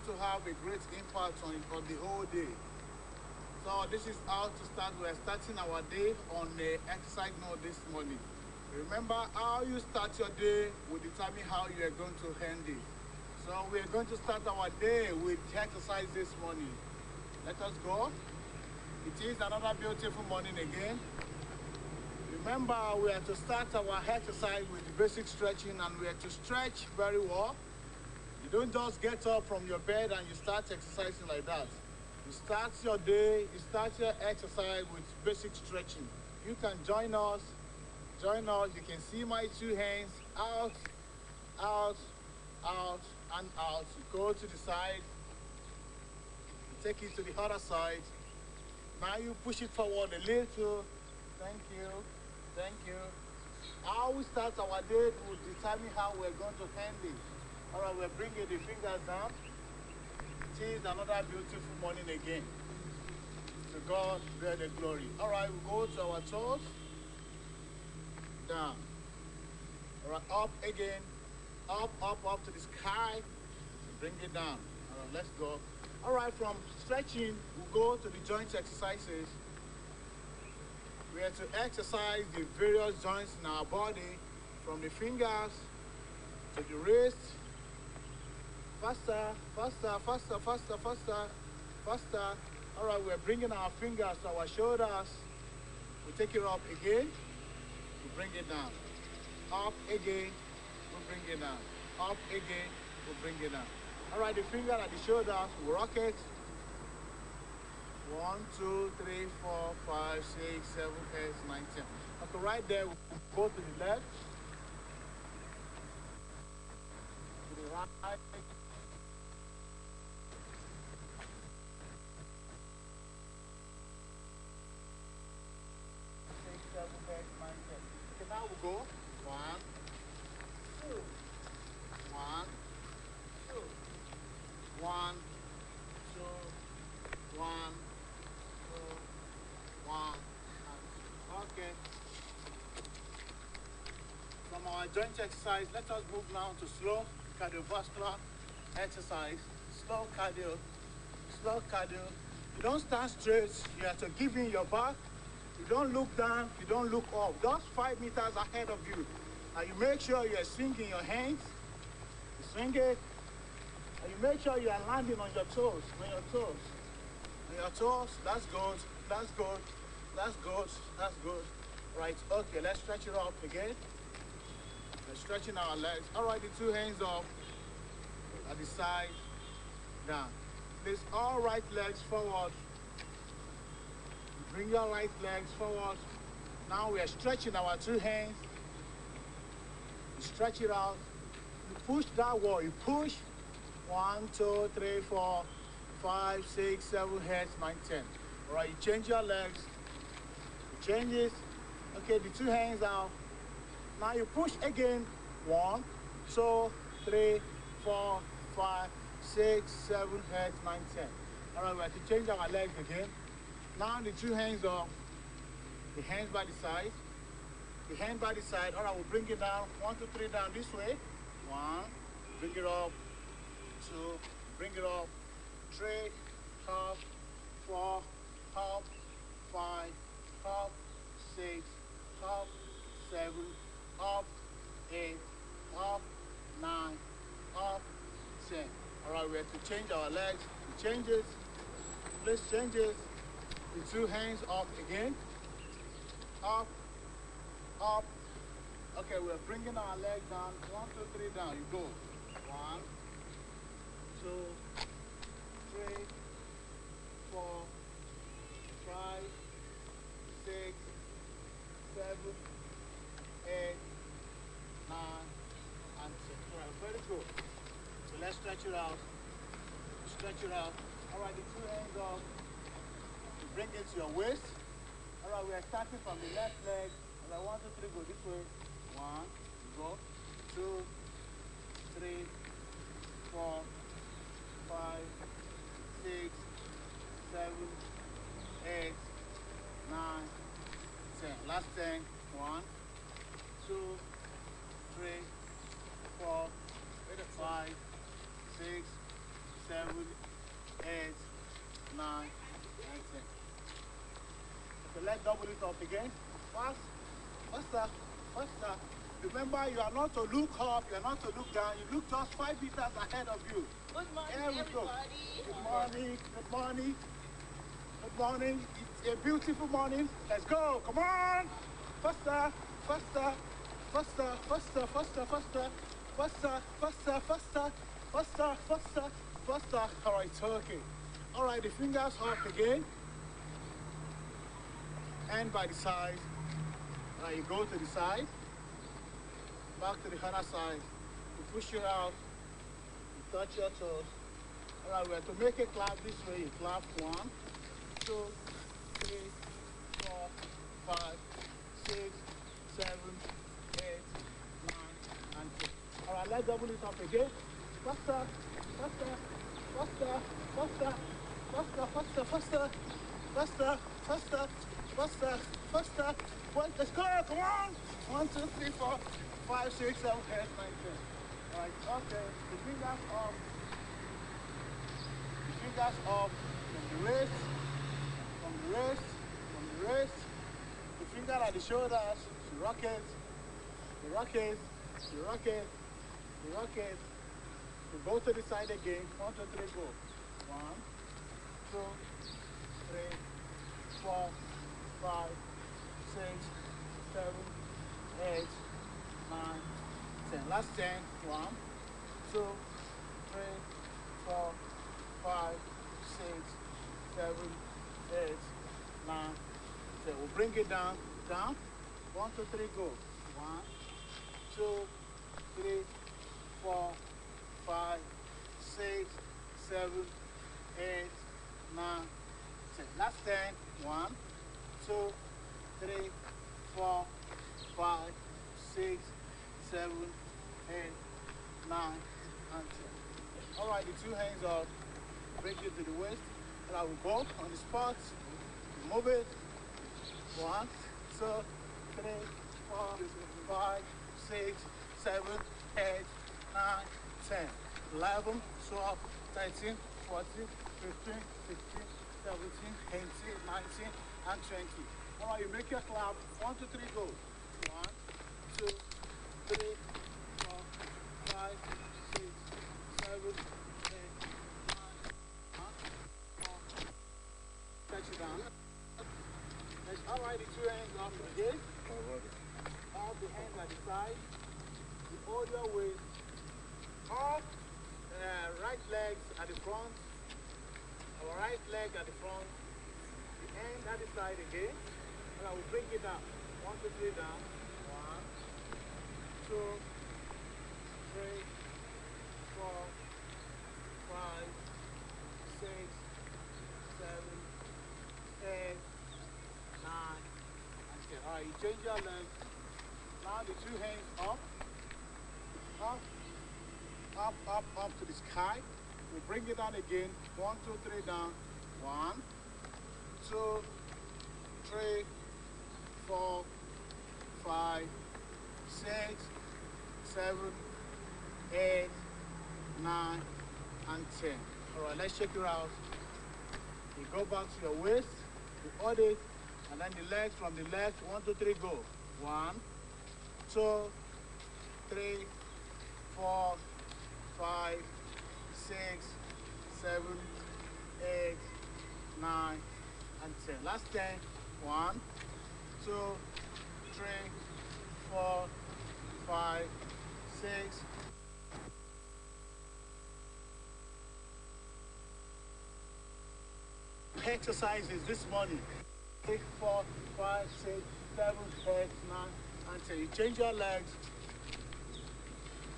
going to have a great impact on the whole day. So this is how to start. We're starting our day on the exercise note this morning. Remember, how you start your day will determine how you are going to end it. So we're going to start our day with exercise this morning. Let us go. It is another beautiful morning again. Remember, we are to start our exercise with basic stretching, and we are to stretch very well. You don't just get up from your bed and you start exercising like that. You start your day, you start your exercise with basic stretching. You can join us. You can see my two hands out, out, out, and out. You go to the side, you take it to the other side. Now you push it forward a little. Thank you. Thank you. How we start our day will determine how we're going to end it. All right, we're bringing the fingers down. It is another beautiful morning again. To God be the glory. All right, we go to our toes. Down. All right, up again. Up, up, up to the sky. Bring it down. All right, let's go. All right, from stretching, we'll go to the joint exercises. We are to exercise the various joints in our body, from the fingers to the wrist. Faster, faster, faster, faster, faster, faster. All right, we're bringing our fingers to our shoulders. We take it up again. We bring it down. Up again. We bring it down. Up again. We bring it down. All right, the finger at the shoulders. We rock it. 1, 2, 3, 4, 5, 6, 7, 8, 9, 10. Okay, right there, we go to the left. To the right. 6, 7, 8, 9, 10. Okay, now we go. 1, 2, 1, 2, 1, 2, 1, 2, 1, and 2. Okay. From our joint exercise, let us move now to slow cardiovascular exercise. Slow cardio. Slow cardio. You don't stand straight. You have to give in your back. You don't look down. You don't look up. Just 5 meters ahead of you. And you make sure you are swinging your hands. You swing it. And you make sure you are landing on your toes. On your toes. On your toes. That's good. That's good. That's good. That's good. Right. Okay. Let's stretch it up again. We're stretching our legs. All right. The two hands up at the side. Down. Place all right legs forward. Bring your right legs forward. Now we are stretching our two hands. You stretch it out. You push that wall. You push. 1, 2, 3, 4, 5, 6, 7, 8, 9, 10. All right, you change your legs. You change it. Okay, the two hands out. Now you push again. 1, 2, 3, 4, 5, 6, 7, 8, 9, 10. All right, we have to change our legs again. Now the two hands up. The hands by the side. The hand by the side. All right, we'll bring it down. 1, 2, 3, down this way. 1, bring it up. 2, bring it up. 3, up. 4, up. 5, up. 6, up. 7, up. 8, up. 9, up. 10. All right, we have to change our legs. We change it. Please change it. The two hands up again. Up. Up. Okay, we're bringing our leg down. 1, 2, 3, down. You go. 1, 2, 3, 4, 5, 6, 7, 8, 9, and 10. All right, very good. So let's stretch it out. Stretch it out. All right, the two hands up. You bring it to your waist. All right, we are starting from the left leg. All right, 1, 2, 3, go this way. 1, go. 2, 3, 4, 5, 6, 7, 8, 9, 10. Last 10. 1, 2, 3, 4, 5, 6, 7, 7, 8, 9, and 10. Okay, let's double it up again. Fast, faster, faster. Remember, you are not to look up, you are not to look down. You look just 5 meters ahead of you. Good morning, Here we go. everybody. Good morning, good morning, good morning. It's a beautiful morning. Let's go. Come on. Faster, faster, faster, faster, faster, faster, faster, faster, faster, faster, faster, faster. All right, okay. All right, the fingers up again. And by the side. All right, you go to the side. Back to the other side. You push it out. You touch your toes. All right, we have to make a clap this way. You clap 1, 2, 3, 4, 5, 6, 7, 8, 9, and 10. All right, let's double it up again. Faster, faster, faster, faster, faster, faster, faster, faster, faster, faster, faster. Let's go, come on. 1, 2, 3, 4, 5, 6, 7, 8, 9, 10. All right, okay, the fingers up. The fingers up from the wrist, from the wrist, from the wrist. The finger at the shoulders, the rocket, the rocket, the rocket, the rocket. You go to the side again. 1, 2, 3, go. 1, 2, 3, 4, 5, 6, 7, 8, 9, 10. Last 10. 1, 2, 3, 4, 5, 6, 7, 8, 9, 10. We'll bring it down, down. 1, 2, 3, go. 1, 2, 3, 4, 5, 6, 7, 8, 9, 10. Last 10. 1, 2, 3, 4, 5, 6, 7, 8, 9, and 10. All right, the 2 hands up. Bring it to the waist. And I will go on the spot. Move it. 1, 2, 3, 4, 5, 6, 7, 8, 9, 10, 11, 12, 13, 14, 15, 16, 17, 18, 19, and 20. All right, you make your clap. 1, 2, 3, go. 1, 2, 3, 4, 5, 6, 7, 8, 9, 4. Touch it down. All right, the 2 hands up again. All the hands at the side. You hold your waist. Up. Right legs at the front. Our right leg at the front. The hand at the side again. And I will bring it down. 1, 2, 3 down. 1, 2, 3, 4, 5, 6, 7, 8, 9, and 10. All right, you change your legs. Now the 2 hands up, up, up, up, up to the sky. We bring it down again. 1, 2, 3 down. 1, 2, 3, 4, 5, 6, 7, 8, 9, and 10. All right, let's check it out. You go back to your waist, you hold it, and then the legs from the left. 1, 2, 3, go. 1, 2, 3, 4, 5, 6, 7, 8, 9, and 10. Last 10. 1, 2, 3, 4, 5, 6. Exercises this morning. 3, 4, 5, 6, 7, 8, 9, and 10. You change your legs.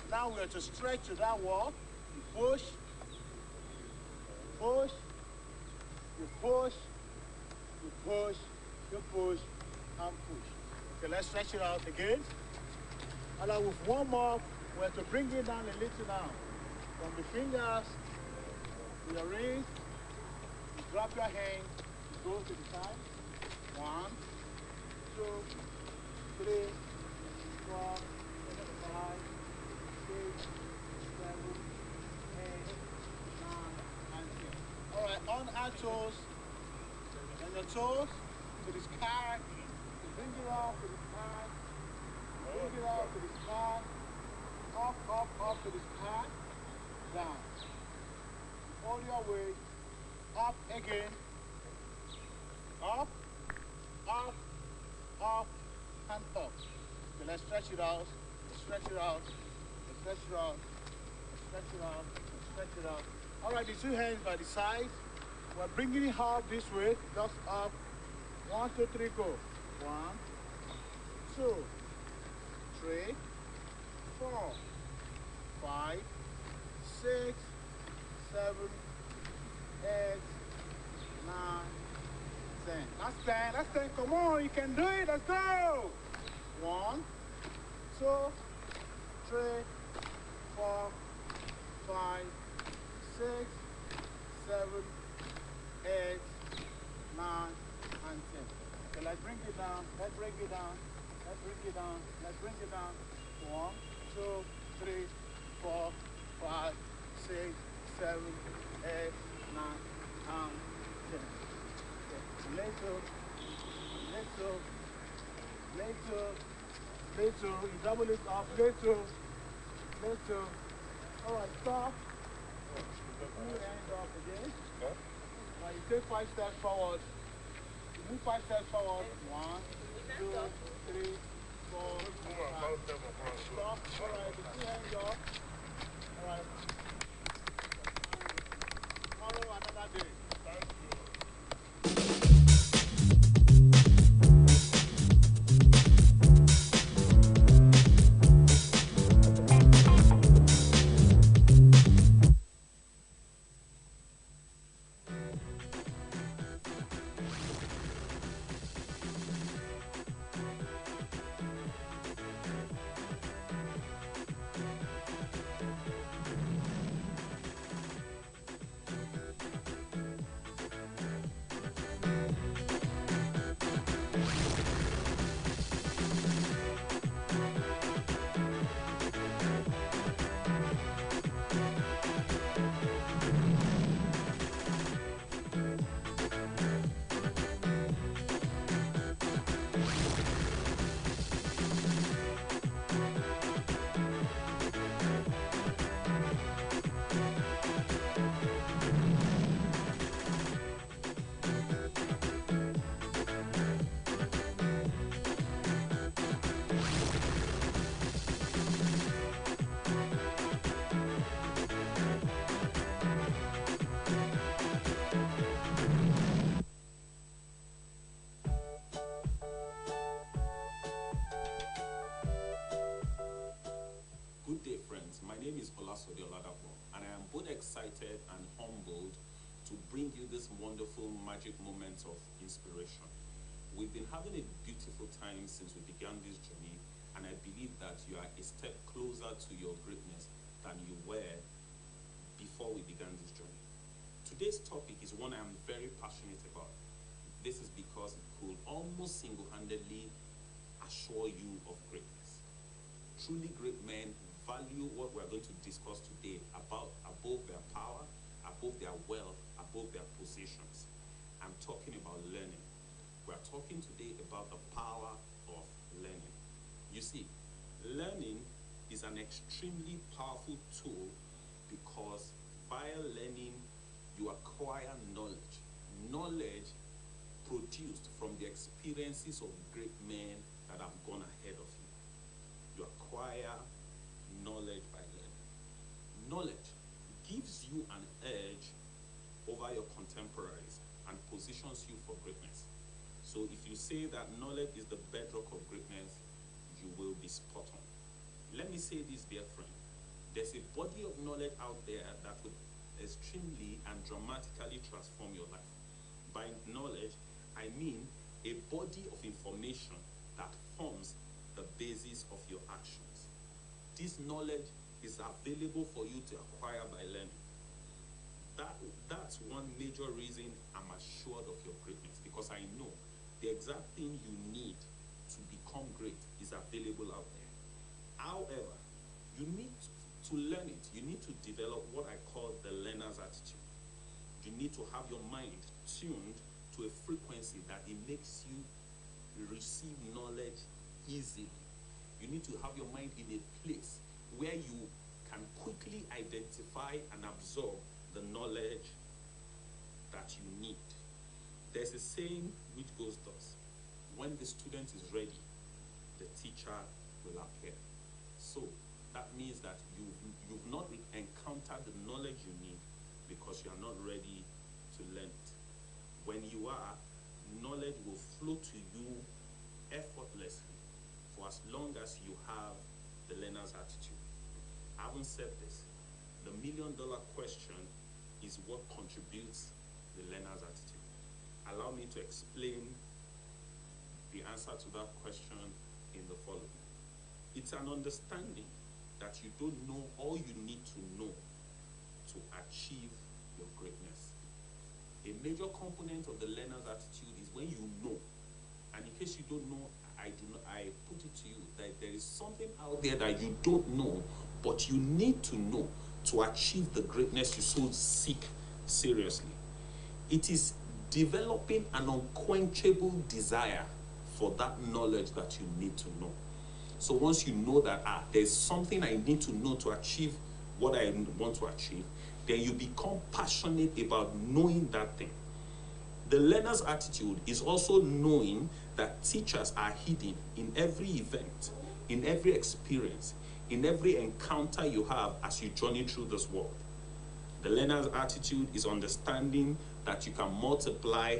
Now we are to stretch to that wall. You push, push, you push, you push, you push, and push. Okay, let's stretch it out again. And then with one more, we have to bring it down a little now. From the fingers to your wrist, you drop your hand, you go to the side. 1, 2, 3, 4, 5, 6, 7, 8, 9, on our toes and the toes to the sky. Bring it up to the sky. Bring it up to the sky. Up to the sky. Down. Hold your weight. Up again. Up, and up. Okay, let's stretch it out. Let's stretch it out. Let's stretch it out. Let's stretch it out. Let's stretch it out. All right, the two hands by the side. We're bringing it up this way. Just up. 1, 2, 3, go. 1, 2, 3, 4, 5, 6, 7, 8, 9, 10. That's 10. That's 10. Come on, you can do it. Let's go. 1, 2, 3, 4, 5, 6, 7, 8, 9, and 10. Okay, let's bring it down. Let's bring it down. Let's bring it down. Let's bring it down. 1, 2, 3, 4, 5, 6, 7, 8, 9, and 10. Little. You double it up. Little. All right, stop. Pull your hands off again. Now you take 5 steps forward. You move 5 steps forward. 1, 2, 3, 4, 5. Stop. All right, the 2 hands off. All right. Tomorrow, another day. Thank you. And I am both excited and humbled to bring you this wonderful magic moments of inspiration. We've been having a beautiful time since we began this journey, and I believe that you are a step closer to your greatness than you were before we began this journey. Today's topic is one I am very passionate about. This is because it could almost single-handedly assure you of greatness. Truly great men value what we're going to discuss today above their power, above their wealth, above their positions. I'm talking about learning. We're talking today about the power of learning. You see, learning is an extremely powerful tool because via learning, you acquire knowledge. Knowledge produced from the experiences of great men that have gone ahead of you. You acquire knowledge by learning. Knowledge gives you an edge over your contemporaries and positions you for greatness. So if you say that knowledge is the bedrock of greatness, you will be spot on. Let me say this, dear friend. There's a body of knowledge out there that would extremely and dramatically transform your life. By knowledge, I mean a body of information that forms the basis of your actions. This knowledge is available for you to acquire by learning. That's one major reason I'm assured of your greatness, because I know the exact thing you need to become great is available out there. However, you need to learn it. You need to develop what I call the learner's attitude. You need to have your mind tuned to a frequency that it makes you receive knowledge easily. You need to have your mind in a place where you can quickly identify and absorb the knowledge that you need. There's a saying which goes thus: when the student is ready, the teacher will appear. So that means that you've not encountered the knowledge you need because you are not ready to learn it. When you are, knowledge will flow to you effortlessly for as long as you have the learner's attitude. Having said this, the million-dollar question is what contributes the learner's attitude. Allow me to explain the answer to that question in the following. It's an understanding that you don't know all you need to know to achieve your greatness. A major component of the learner's attitude is when you know. And in case you don't know, I put it to you that there is something out there that you don't know, but you need to know to achieve the greatness you so seek seriously. It is developing an unquenchable desire for that knowledge that you need to know. So once you know that there's something I need to know to achieve what I want to achieve, then you become passionate about knowing that thing. The learner's attitude is also knowing that teachers are hidden in every event, in every experience, in every encounter you have as you journey through this world. The learner's attitude is understanding that you can multiply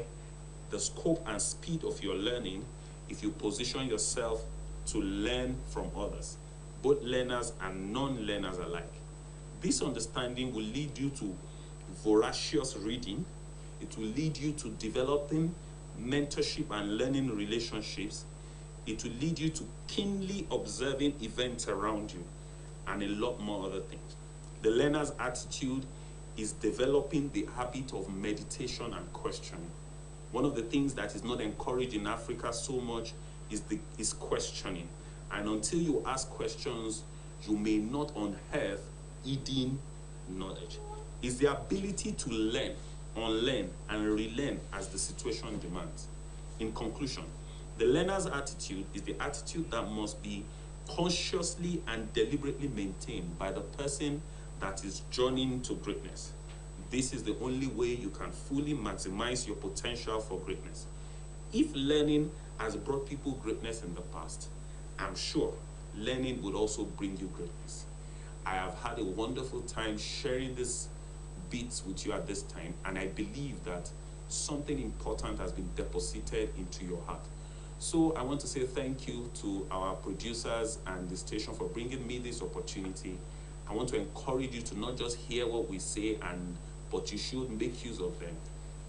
the scope and speed of your learning if you position yourself to learn from others, both learners and non-learners alike. This understanding will lead you to voracious reading. It will lead you to developing mentorship and learning relationships. It will lead you to keenly observing events around you and a lot more other things. The learner's attitude is developing the habit of meditation and questioning. One of the things that is not encouraged in Africa so much is questioning. And until you ask questions, you may not unearth hidden knowledge. It's the ability to learn, unlearn, and relearn as the situation demands. In conclusion, the learner's attitude is the attitude that must be consciously and deliberately maintained by the person that is journeying to greatness. This is the only way you can fully maximize your potential for greatness. If learning has brought people greatness in the past, I'm sure learning would also bring you greatness. I have had a wonderful time sharing these bits with you at this time, and I believe that something important has been deposited into your heart. So I want to say thank you to our producers and the station for bringing me this opportunity. I want to encourage you to not just hear what we say, but you should make use of them.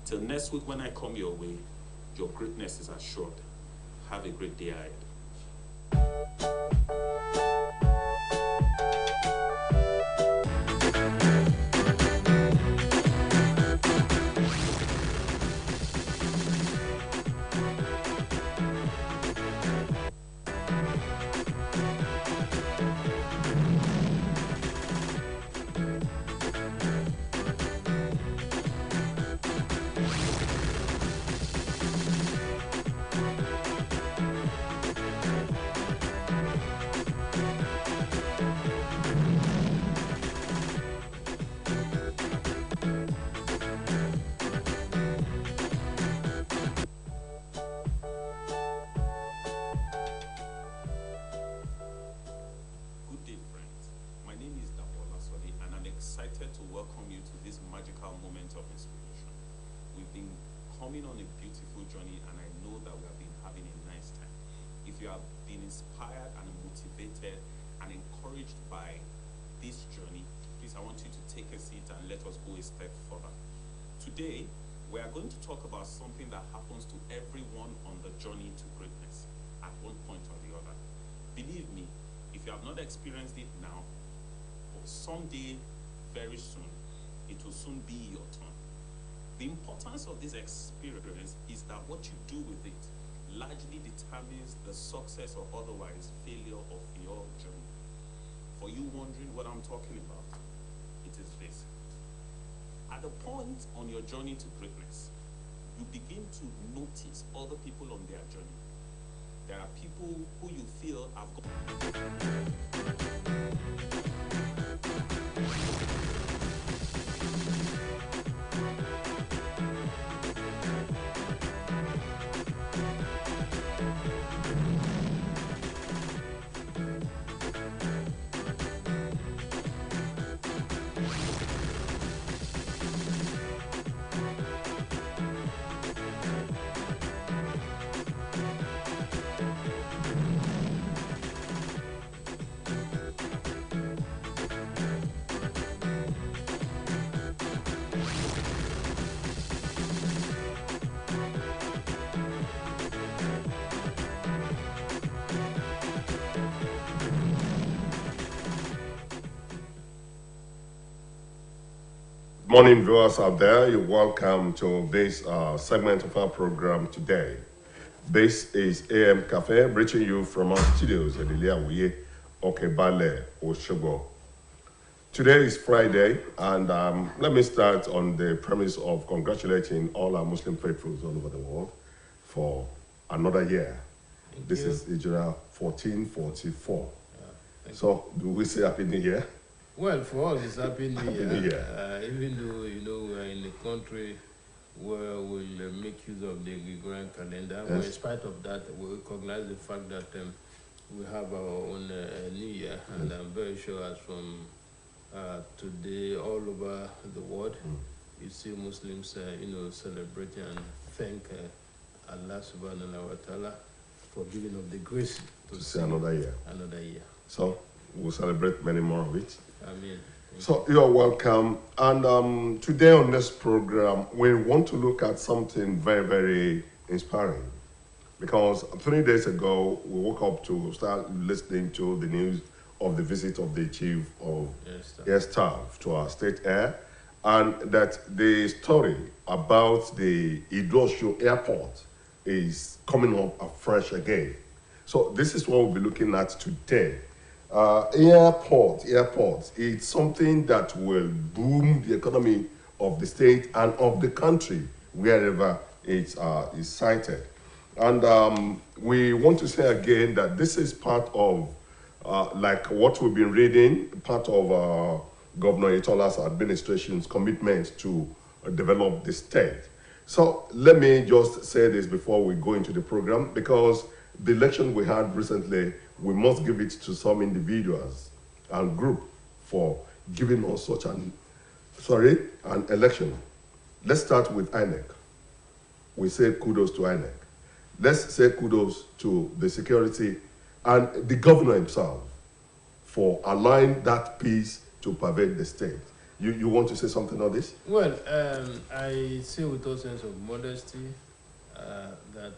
Till next week when I come your way, your greatness is assured. Have a great day ahead. Excited to welcome you to this magical moment of inspiration. We've been coming on a beautiful journey, and I know that we have been having a nice time. If you have been inspired and motivated and encouraged by this journey, please, I want you to take a seat and let us go a step further. Today, we are going to talk about something that happens to everyone on the journey to greatness at one point or the other. Believe me, if you have not experienced it now, someday, very soon, it will soon be your turn. The importance of this experience is that what you do with it largely determines the success or otherwise failure of your journey. For you wondering what I'm talking about, it is this. At a point on your journey to greatness, you begin to notice other people on their journey. There are people who you feel have Morning, viewers out there. You're welcome to this segment of our program today. This is AM Cafe, reaching you from our studios at Iliawuye, Okebale, Oshogo. Today is Friday, and let me start on the premise of congratulating all our Muslim faithfuls all over the world for another year. This is Hijrah 1444. So, do we say Happy New Year? Well, for us, it's Happy New Year. New Year. Even though, we're in a country where we'll make use of the Gregorian calendar, but in spite of that, we recognize the fact that we have our own New Year, and I'm very sure as from today, all over the world, you see Muslims, celebrating and thank Allah subhanahu wa ta'ala for giving us the grace to see another year. Another year. So, we'll celebrate many more of it. Amen. So you're welcome. And today on this program, we want to look at something very, very inspiring. Because 3 days ago, we woke up to start listening to the news of the visit of the Chief of Air Staff to our state air, and that the story about the Idosho airport is coming up afresh again. So this is what we'll be looking at today. Airports, it's something that will boom the economy of the state and of the country wherever it is sited. And we want to say again that this is part of, like what we've been reading, part of Governor Itola's administration's commitment to develop the state. So let me just say this before we go into the program, because the election we had recently, we must give it to some individuals and group for giving us such an election. Let's start with INEC. We say kudos to INEC. Let's say kudos to the security and the governor himself for allowing that peace to pervade the state. You want to say something on this? Well, I say with all sense of modesty that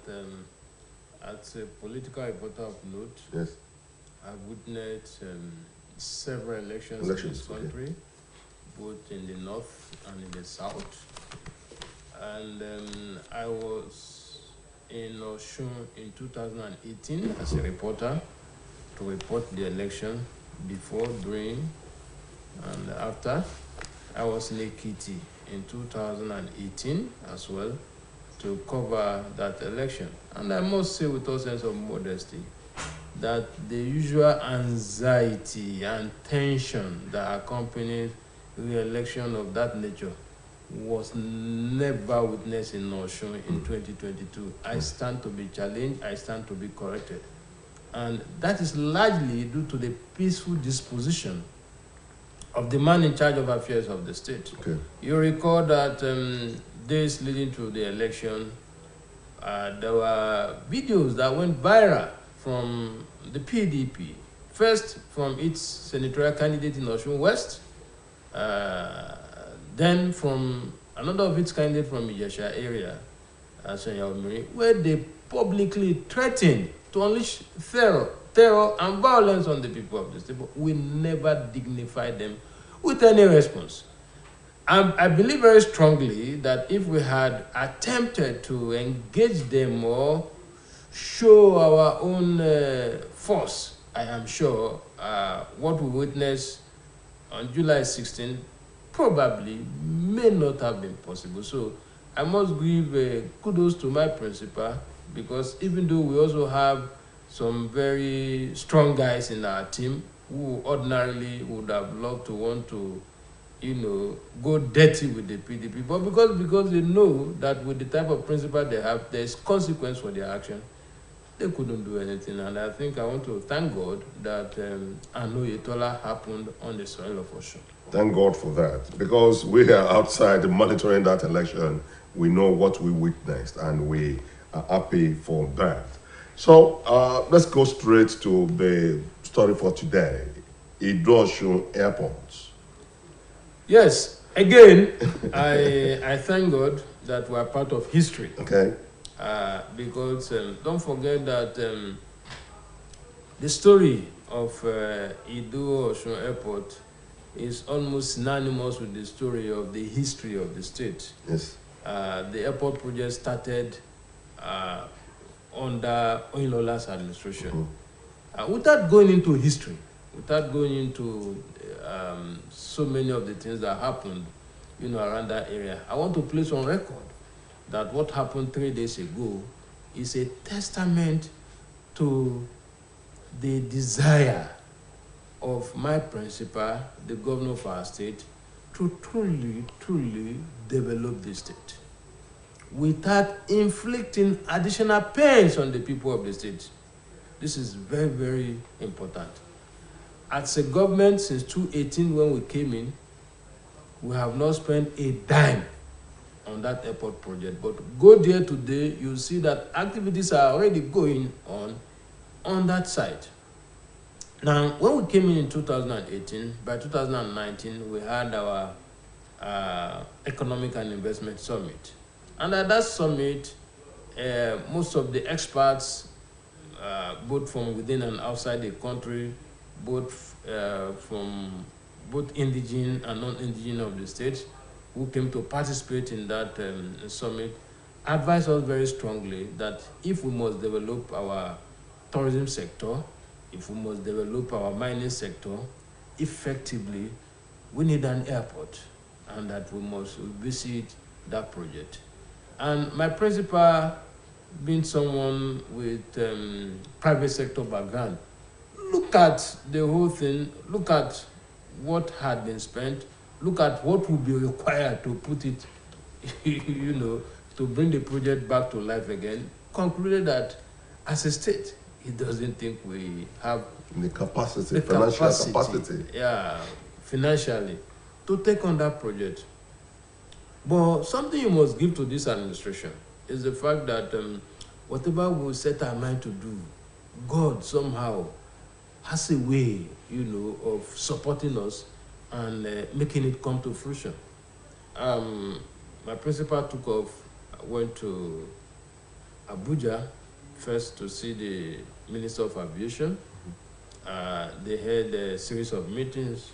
as a political reporter of note, yes, I've witnessed several elections in this country, both in the north and in the south. And I was in Osun in 2018 as a reporter to report the election before, during, and after. I was in Ekiti in 2018 as well to cover that election. And I must say with all sense of modesty that the usual anxiety and tension that accompanied re-election of that nature was never witnessed in Osun in 2022. I stand to be challenged, I stand to be corrected. And that is largely due to the peaceful disposition of the man in charge of affairs of the state. Okay. You recall that days leading to the election, there were videos that went viral from the PDP. First, from its senatorial candidate in Osun West, then from another of its candidates from Ijesha area, where they publicly threatened to unleash terror and violence on the people of the state, but we never dignified them with any response. I believe very strongly that if we had attempted to engage them or show our own force, I am sure what we witnessed on July 16 probably may not have been possible. So I must give kudos to my principal, because even though we also have some very strong guys in our team who ordinarily would have loved to want to, go dirty with the PDP, but because they know that with the type of principal they have, there's consequence for their action, they couldn't do anything. And I think I want to thank God that Ano Yetola happened on the soil of Osun. Thank God for that, because we are outside monitoring that election. We know what we witnessed, and we are happy for that. So let's go straight to the story for today. Osun Airport. Yes, again, I thank God that we are part of history. Okay. Because don't forget that the story of Osun Airport is almost synonymous with the story of the history of the state. Yes. The airport project started under Oyinlola's administration. Without going into history, without going into so many of the things that happened, around that area, I want to place on record that what happened 3 days ago is a testament to the desire of my principal, the governor of our state, to truly develop the state without inflicting additional pains on the people of the state. This is very, very important. As a government, since 2018, when we came in, we have not spent a dime on that airport project. But go there today, you'll see that activities are already going on that site. Now, when we came in 2018, by 2019, we had our Economic and Investment Summit. And at that summit, most of the experts, both from within and outside the country, both from both indigenous and non-indigenous of the states, who came to participate in that summit, advised us very strongly that if we must develop our tourism sector, if we must develop our mining sector effectively, we need an airport, and that we must visit that project. And my principal, being someone with private sector background, look at the whole thing, look at what had been spent, look at what would be required to put it, to bring the project back to life again, concluded that as a state, he doesn't think we have the capacity, financial capacity. Yeah, financially, to take on that project. But something you must give to this administration is the fact that whatever we set our mind to do, God somehow has a way, of supporting us and making it come to fruition. My principal took off, went to Abuja first to see the Minister of Aviation. They had a series of meetings.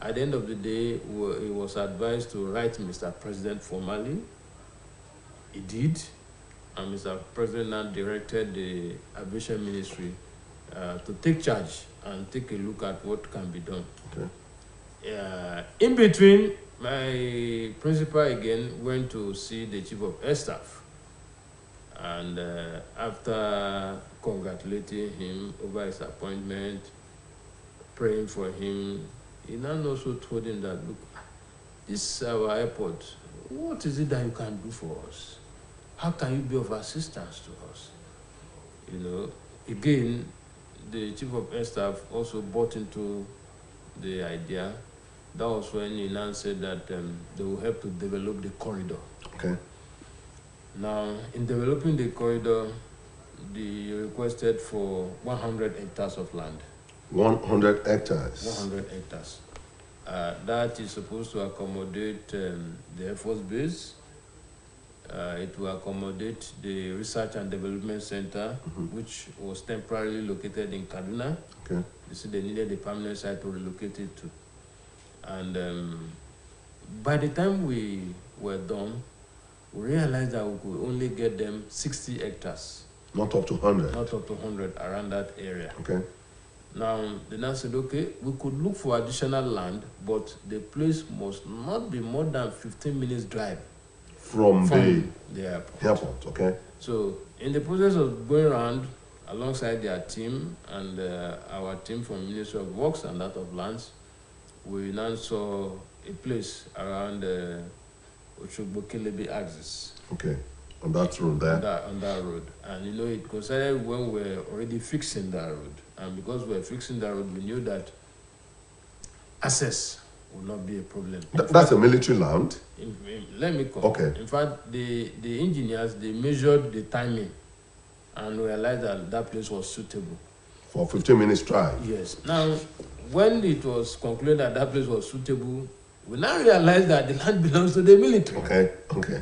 At the end of the day, he was advised to write Mr. President formally. He did, and Mr. President now directed the Aviation Ministry to take charge and take a look at what can be done. Okay. In between, my principal again went to see the Chief of Air Staff. And after congratulating him over his appointment, praying for him, he now also told him that, look, this is our airport. What is it that you can do for us? How can you be of assistance to us? Again, the Chief of Air Staff also bought into the idea. That was when he now said that they will help to develop the corridor. Okay. Now, in developing the corridor, they requested for 100 hectares of land. 100 hectares? 100 hectares. That is supposed to accommodate the Air Force Base. It will accommodate the Research and Development Center, which was temporarily located in Kaduna. Okay. You see, they needed a permanent site to relocate it to. And by the time we were done, we realized that we could only get them 60 hectares. Not up to 100? Not up to 100 around that area. Okay. Now, they now said, okay, we could look for additional land, but the place must not be more than 15 minutes drive from the airport. Airport, okay. So, in the process of going around alongside their team and our team from Ministry of Works and that of Lands, we now saw a place around Oshogbo-Kelebe axis. Okay, on that road there. On that road. And you know, it coincided when we were already fixing that road. And because we were fixing that road, we knew that access would not be a problem. That's a military land? Let me come. Okay. In fact, the engineers, they measured the timing and realized that that place was suitable. For 15 minutes drive? Yes. Now, when it was concluded that that place was suitable, we now realized that the land belongs to the military. Okay, okay.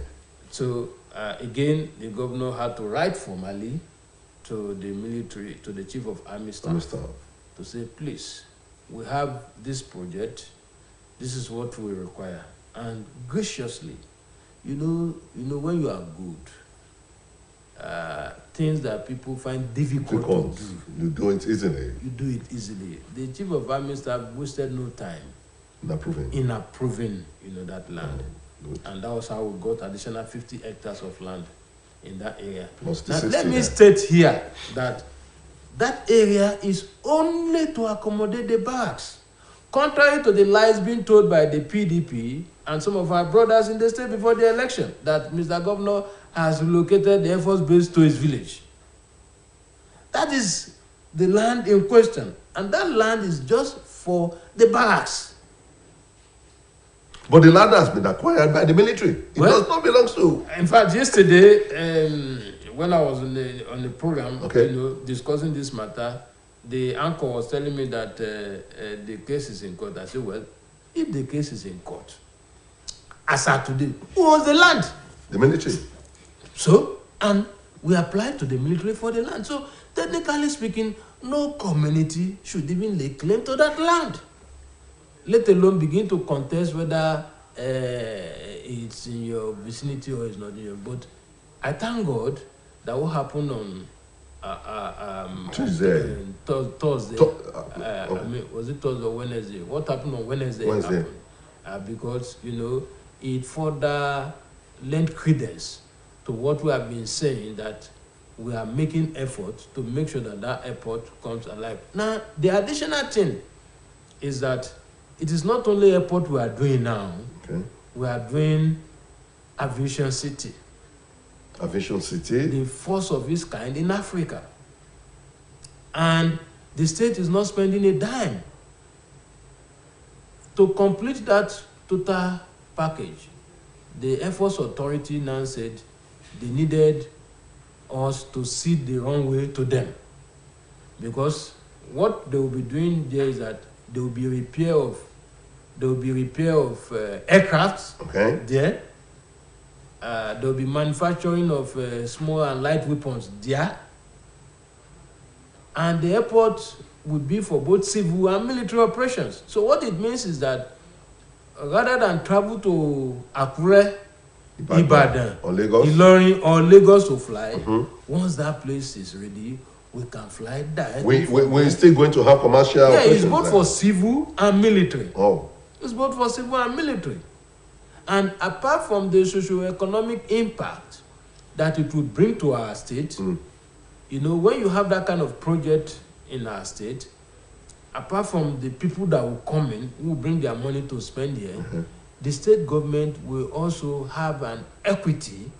So, again, the governor had to write formally to the military, to the chief of army staff, to say, please, we have this project, this is what we require. And graciously, you know when you are good, things that people find difficult to do, you do it easily. You do it easily. The chief of army staff wasted no time in approving that land. And that was how we got additional 50 hectares of land in that area. Now, let me state here that that area is only to accommodate the barracks. Contrary to the lies being told by the PDP and some of our brothers in the state before the election, that Mr. Governor has relocated the Air Force base to his village. That is the land in question. And that land is just for the barracks. But the land has been acquired by the military. It does not belong to. In fact, yesterday, when I was on the program, discussing this matter, the anchor was telling me that the case is in court. I said, well, if the case is in court, as of today, who owns the land? The military. So, and we applied to the military for the land. So, technically speaking, no community should even lay claim to that land, let alone begin to contest whether it's in your vicinity or it's not in your. But I thank God that what happened on Tuesday, Thursday. Was it Thursday or Wednesday? What happened on Wednesday? Happened, because it further lent credence to what we have been saying, that we are making efforts to make sure that that airport comes alive. Now, the additional thing is that it is not only airport we are doing now. Okay. We are doing aviation city. Aviation city? The first of its kind in Africa. And the state is not spending a dime. To complete that total package, the Air Force Authority now said they needed us to cede the runway to them. Because what they will be doing there is that there will be repair of aircraft there. There will be manufacturing of small and light weapons there. And the airport will be for both civil and military operations. So what it means is that rather than travel to Akure, Ibadan, or Lagos, Ilorin, or Lagos to fly, once that place is ready, we can fly direct. We're still going to have commercial operations. It's both for civil and military. Oh. It's both for civil and military. And apart from the socio-economic impact that it would bring to our state, when you have that kind of project in our state, apart from the people that will come in, who will bring their money to spend here, the state government will also have an equity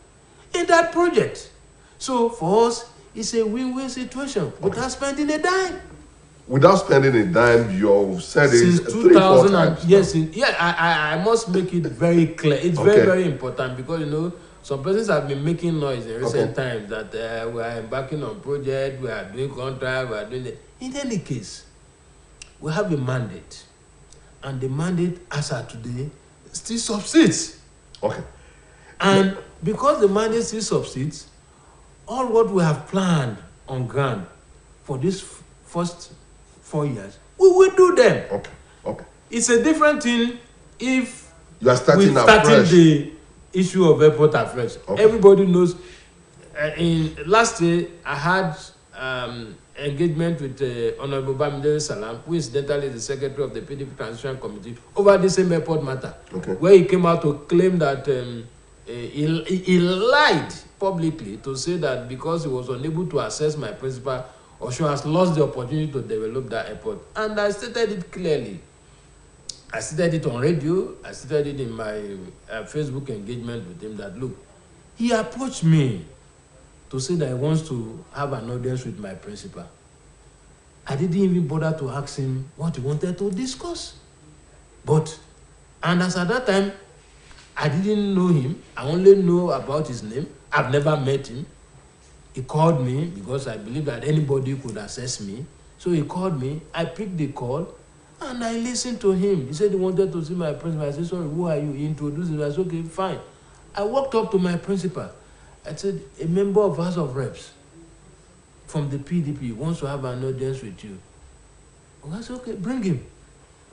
in that project. So for us, it's a win-win situation without spending a dime. Without spending a dime, you've said since it 3-4 times. Yes, I must make it very clear. It's very, very important because, some persons have been making noise in recent times that we are embarking on project, we are doing contract, we are doing it. In any case, we have a mandate. And the mandate, as of today, still subsists. Okay. And because the mandate still subsists, all what we have planned on ground for this first 4 years, we will do them. Okay. It's a different thing if you are starting the issue of airport afresh. Everybody knows. In last year, I had engagement with Honorable Bamidele Salam, who incidentally is the secretary of the PDP Transition Committee, over the same airport matter, where he came out to claim that he lied publicly to say that because he was unable to access my principal, Osun has lost the opportunity to develop that airport. And I stated it clearly. I stated it on radio, I stated it in my Facebook engagement with him that, look, he approached me to say that he wants to have an audience with my principal. I didn't even bother to ask him what he wanted to discuss. And as at that time, I didn't know him. I only know about his name. I've never met him. He called me because I believe that anybody could access me. So he called me. I picked the call and I listened to him. He said he wanted to see my principal. I said, sorry, who are you? He introduced him. I said, okay, fine. I walked up to my principal. I said, a member of House of Reps from the PDP wants to have an audience with you. I said, okay, bring him.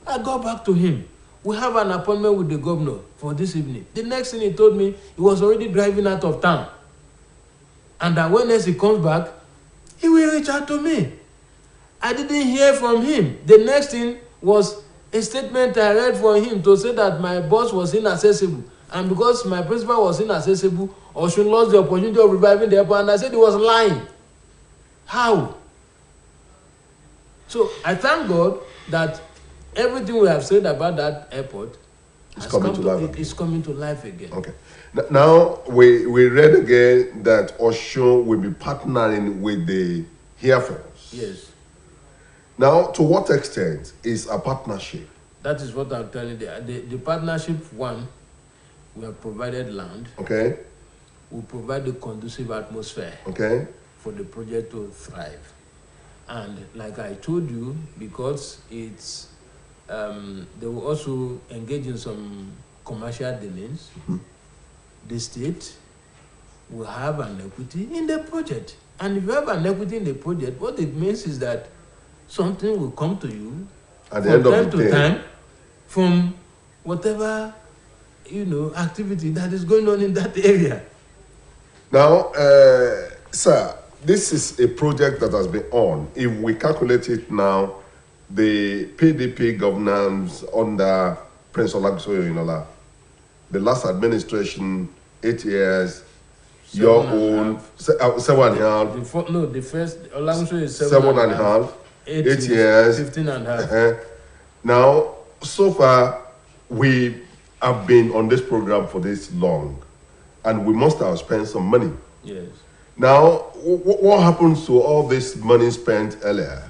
I got back to him. We have an appointment with the governor for this evening. The next thing he told me, he was already driving out of town. And that when he comes back, he will reach out to me. I didn't hear from him. The next thing was a statement I read for him to say that my boss was inaccessible. And because my principal was inaccessible, Osun lost the opportunity of reviving the airport. And I said he was lying. How? So I thank God that everything we have said about that airport is coming to life again. Okay. Now, we read again that Osun will be partnering with the Air Force. Yes. Now, to what extent is a partnership? That is what I'm telling you. The partnership, one, we have provided land. Okay. We provide a conducive atmosphere. Okay. For the project to thrive. And like I told you, because it's they will also engage in some commercial dealings. The state will have an equity in the project. And if you have an equity in the project, what it means is that something will come to you at the end of the day, time from whatever activity that is going on in that area. Now, sir, this is a project that has been on. If we calculate it now, the PDP governance under Prince Olagunsoye, the last administration, 8 years, your own, 7.5. The first Olagunsoye is 7.5. 8 years. 15.5. Now, so far, we have been on this program for this long, and we must have spent some money. Yes. Now, what happens to all this money spent earlier?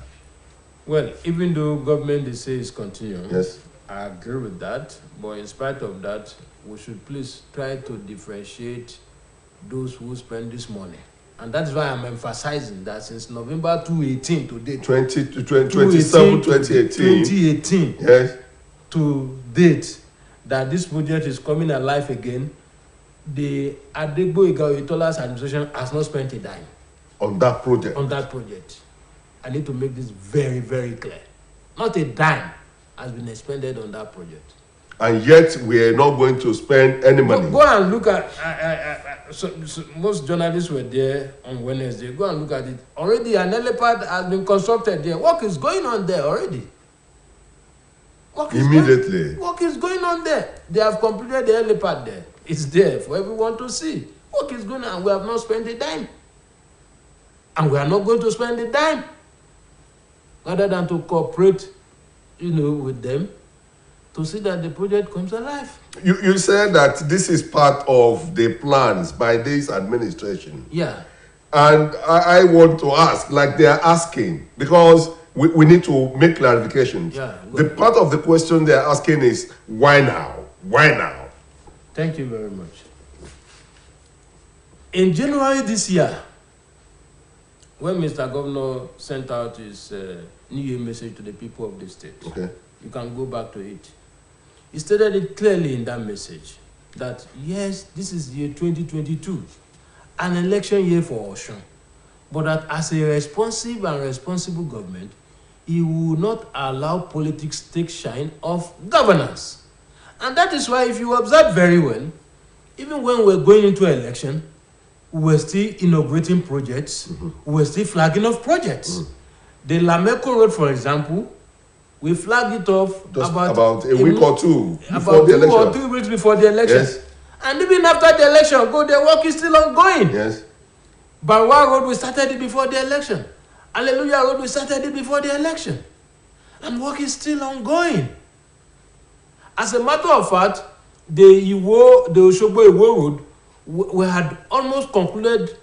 Well, even though government they say is continuing, yes, I agree with that. But in spite of that, we should please try to differentiate those who spend this money. And that's why I'm emphasizing that since November 2018 to date, 2018, yes, to date, that this project is coming alive again, the Adegbo Igawitola's administration has not spent a dime on that project. On that project. I need to make this very, very clear. Not a dime has been expended on that project. And yet we are not going to spend any money. Go and look at, so most journalists were there on Wednesday. Go and look at it. Already an helipad has been constructed there. Work is going on there already. Work is going on there. They have completed the helipad there. It's there for everyone to see. Work is going on. We have not spent a dime. And we are not going to spend a dime. Rather than to cooperate, with them to see that the project comes alive. You said that this is part of the plans by this administration. Yeah. And I want to ask, like they are asking, because we need to make clarifications. Yeah, the part of the question they are asking is, why now? Why now? Thank you very much. In January this year, when Mr. Governor sent out his New Year message to the people of the state, okay, you can go back to it. He stated it clearly in that message that, yes, this is year 2022, an election year for Osun, but that as a responsive and responsible government, he will not allow politics to take shine of governance. And that is why, if you observe very well, even when we're going into election, we're still inaugurating projects, we're still flagging off projects. The Lameco Road, for example, we flagged it off just about a week or two before about the election. 2 or 3 weeks before the election. Yes. And even after the election, the work is still ongoing. Yes. Barwa Road, we started it before the election. Hallelujah Road, we started it before the election. And work is still ongoing. As a matter of fact, the Oshogbo Iwo Road, we had almost concluded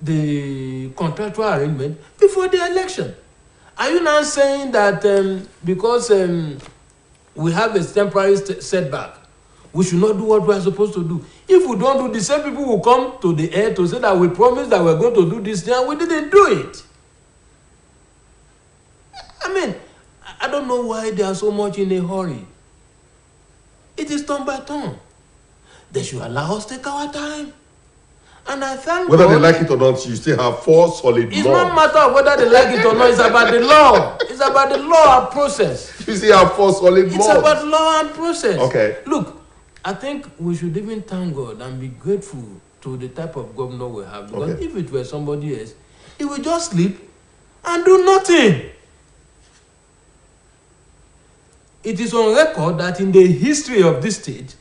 the contractual arrangement before the election. Are you now saying that because we have a temporary setback, we should not do what we are supposed to do? If we don't do, the same people will come to the air to say that we promised that we're going to do this thing and we didn't do it. I mean, I don't know why they are so much in a hurry. It is turn by turn. They should allow us to take our time. And I thank whether God, they like it or not, you still have 4 solid months. It's not a matter of whether they like it or not. It's about the law. It's about the law and process. You still have 4 solid months. It's about law and process. Okay. Look, I think we should even thank God and be grateful to the type of governor we have. Because if it were somebody else, he would just sleep and do nothing. It is on record that in the history of this state,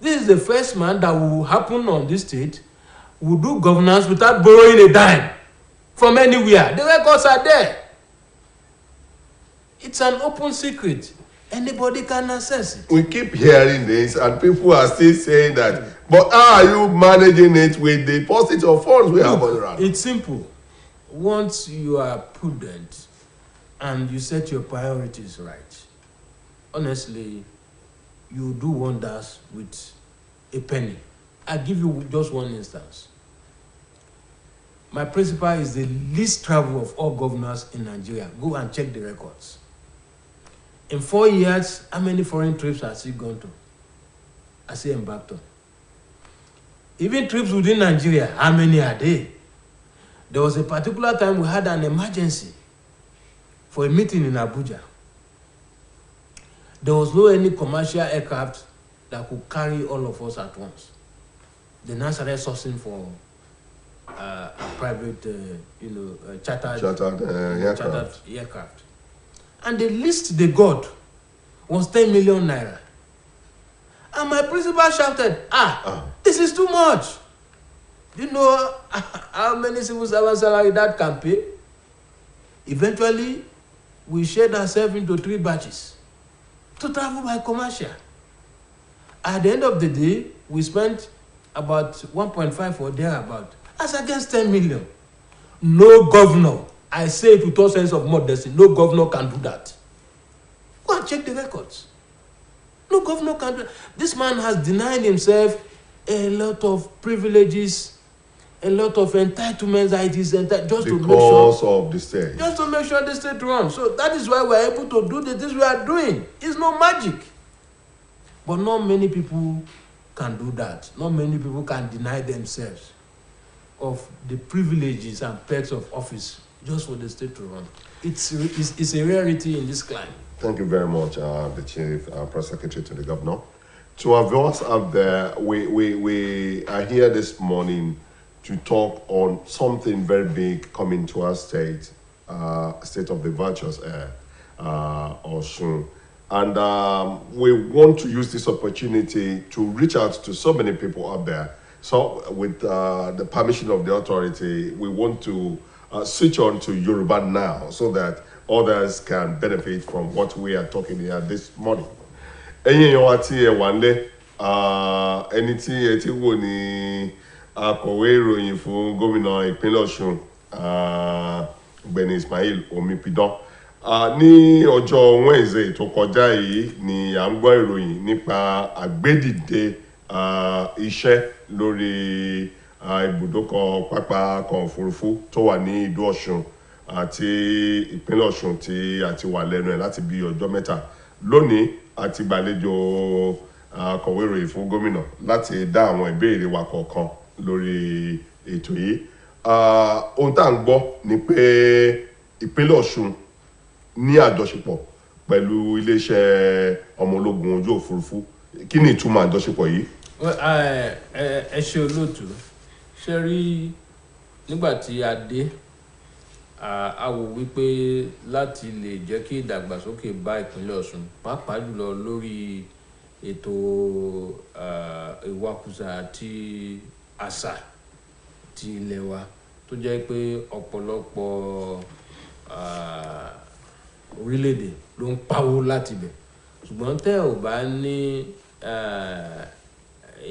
this is the first man that will happen on this state will do governance without borrowing a dime from anywhere. The records are there. It's an open secret. Anybody can access it. We keep hearing this and people are still saying that, but how are you managing it with the deposit of funds we have on the ground? It's simple. Once you are prudent and you set your priorities right, honestly, you do wonders with a penny. I'll give you just one instance. My principal is the least travel of all governors in Nigeria. Go and check the records. In 4 years, how many foreign trips has he gone to? Has he embarked on? Even trips within Nigeria, how many are they? There was a particular time we had an emergency for a meeting in Abuja. There was no any commercial aircraft that could carry all of us at once. They now started sourcing for a private, chartered aircraft. And the least they got was 10 million naira. And my principal shouted, this is too much. Do you know how many civil servant salary that can pay? Eventually, we shared ourselves into 3 batches to travel by commercial. At the end of the day, we spent about 1.5 or thereabout, as against 10 million. No governor, I say it with all sense of modesty, no governor can do that. Go and check the records. No governor can do that. This man has denied himself a lot of privileges, a lot of entitlements that it is just to make sure of the state. Just to make sure the state runs. So that is why we are able to do the things we are doing. It's no magic. But not many people can do that. Not many people can deny themselves of the privileges and perks of office just for the state to run. It's a rarity in this climate. Thank you very much, the Chief Press Secretary to the Governor. To our viewers out there, we are here this morning to talk on something very big coming to our state, state of the virtuous air, Osun. And we want to use this opportunity to reach out to so many people out there. So with the permission of the authority, we want to switch on to Yoruba now so that others can benefit from what we are talking here this morning. Ẹni tí ẹ ti wò ní akọ̀wé ìròyìn fún gómìnà ìpínlẹ̀ Ọ̀ṣun, Ọ̀gbẹ́ni Ismail Omipidan. Ní ọjọ́ Wednesday tó kọjá yìí ni à ń gbọ́ ìròyìn nípa àgbédìde iṣẹ́ lórí ibùdókọ̀ pápá ọkọ̀ òfurufú tó wà ní Ìdó Ọ̀ṣun àti ìpínlẹ̀ Ọ̀ṣun tí a ti wà lẹ́nu ẹ̀ láti bí ọjọ́ mẹ́ta. Lónìí a ti gbàlejò akọ̀wé ìròyìn fún gómìnà láti dá àwọn ìbéèrè wa kọ̀ọ̀kan lórí ètò yìí. Ohun tá à ń gbọ́ ni pé ìpínlẹ̀ Ọ̀ṣun ní àjọṣepọ̀ pẹ̀lú iléeṣẹ́ ọmọ ológun ojú òfurufú. Kí ni ìtumọ̀ àjọṣepọ̀ yìí? Ẹ ṣe olóòtú. Ṣé rí nígbà tí a dé a wò wípé láti lè jẹ́ kí ìdàgbàsókè bá ìpínlẹ̀ Ọ̀ṣun pàápàá jùlọ lórí ètò ìwakùsà àti àṣà ti ilẹ̀ wa tó jẹ́ pé ọ̀pọ̀lọpọ̀ orílẹ̀-èdè ló ń pawó láti bẹ̀ ṣùgbọ́n tẹ́ ò bá ní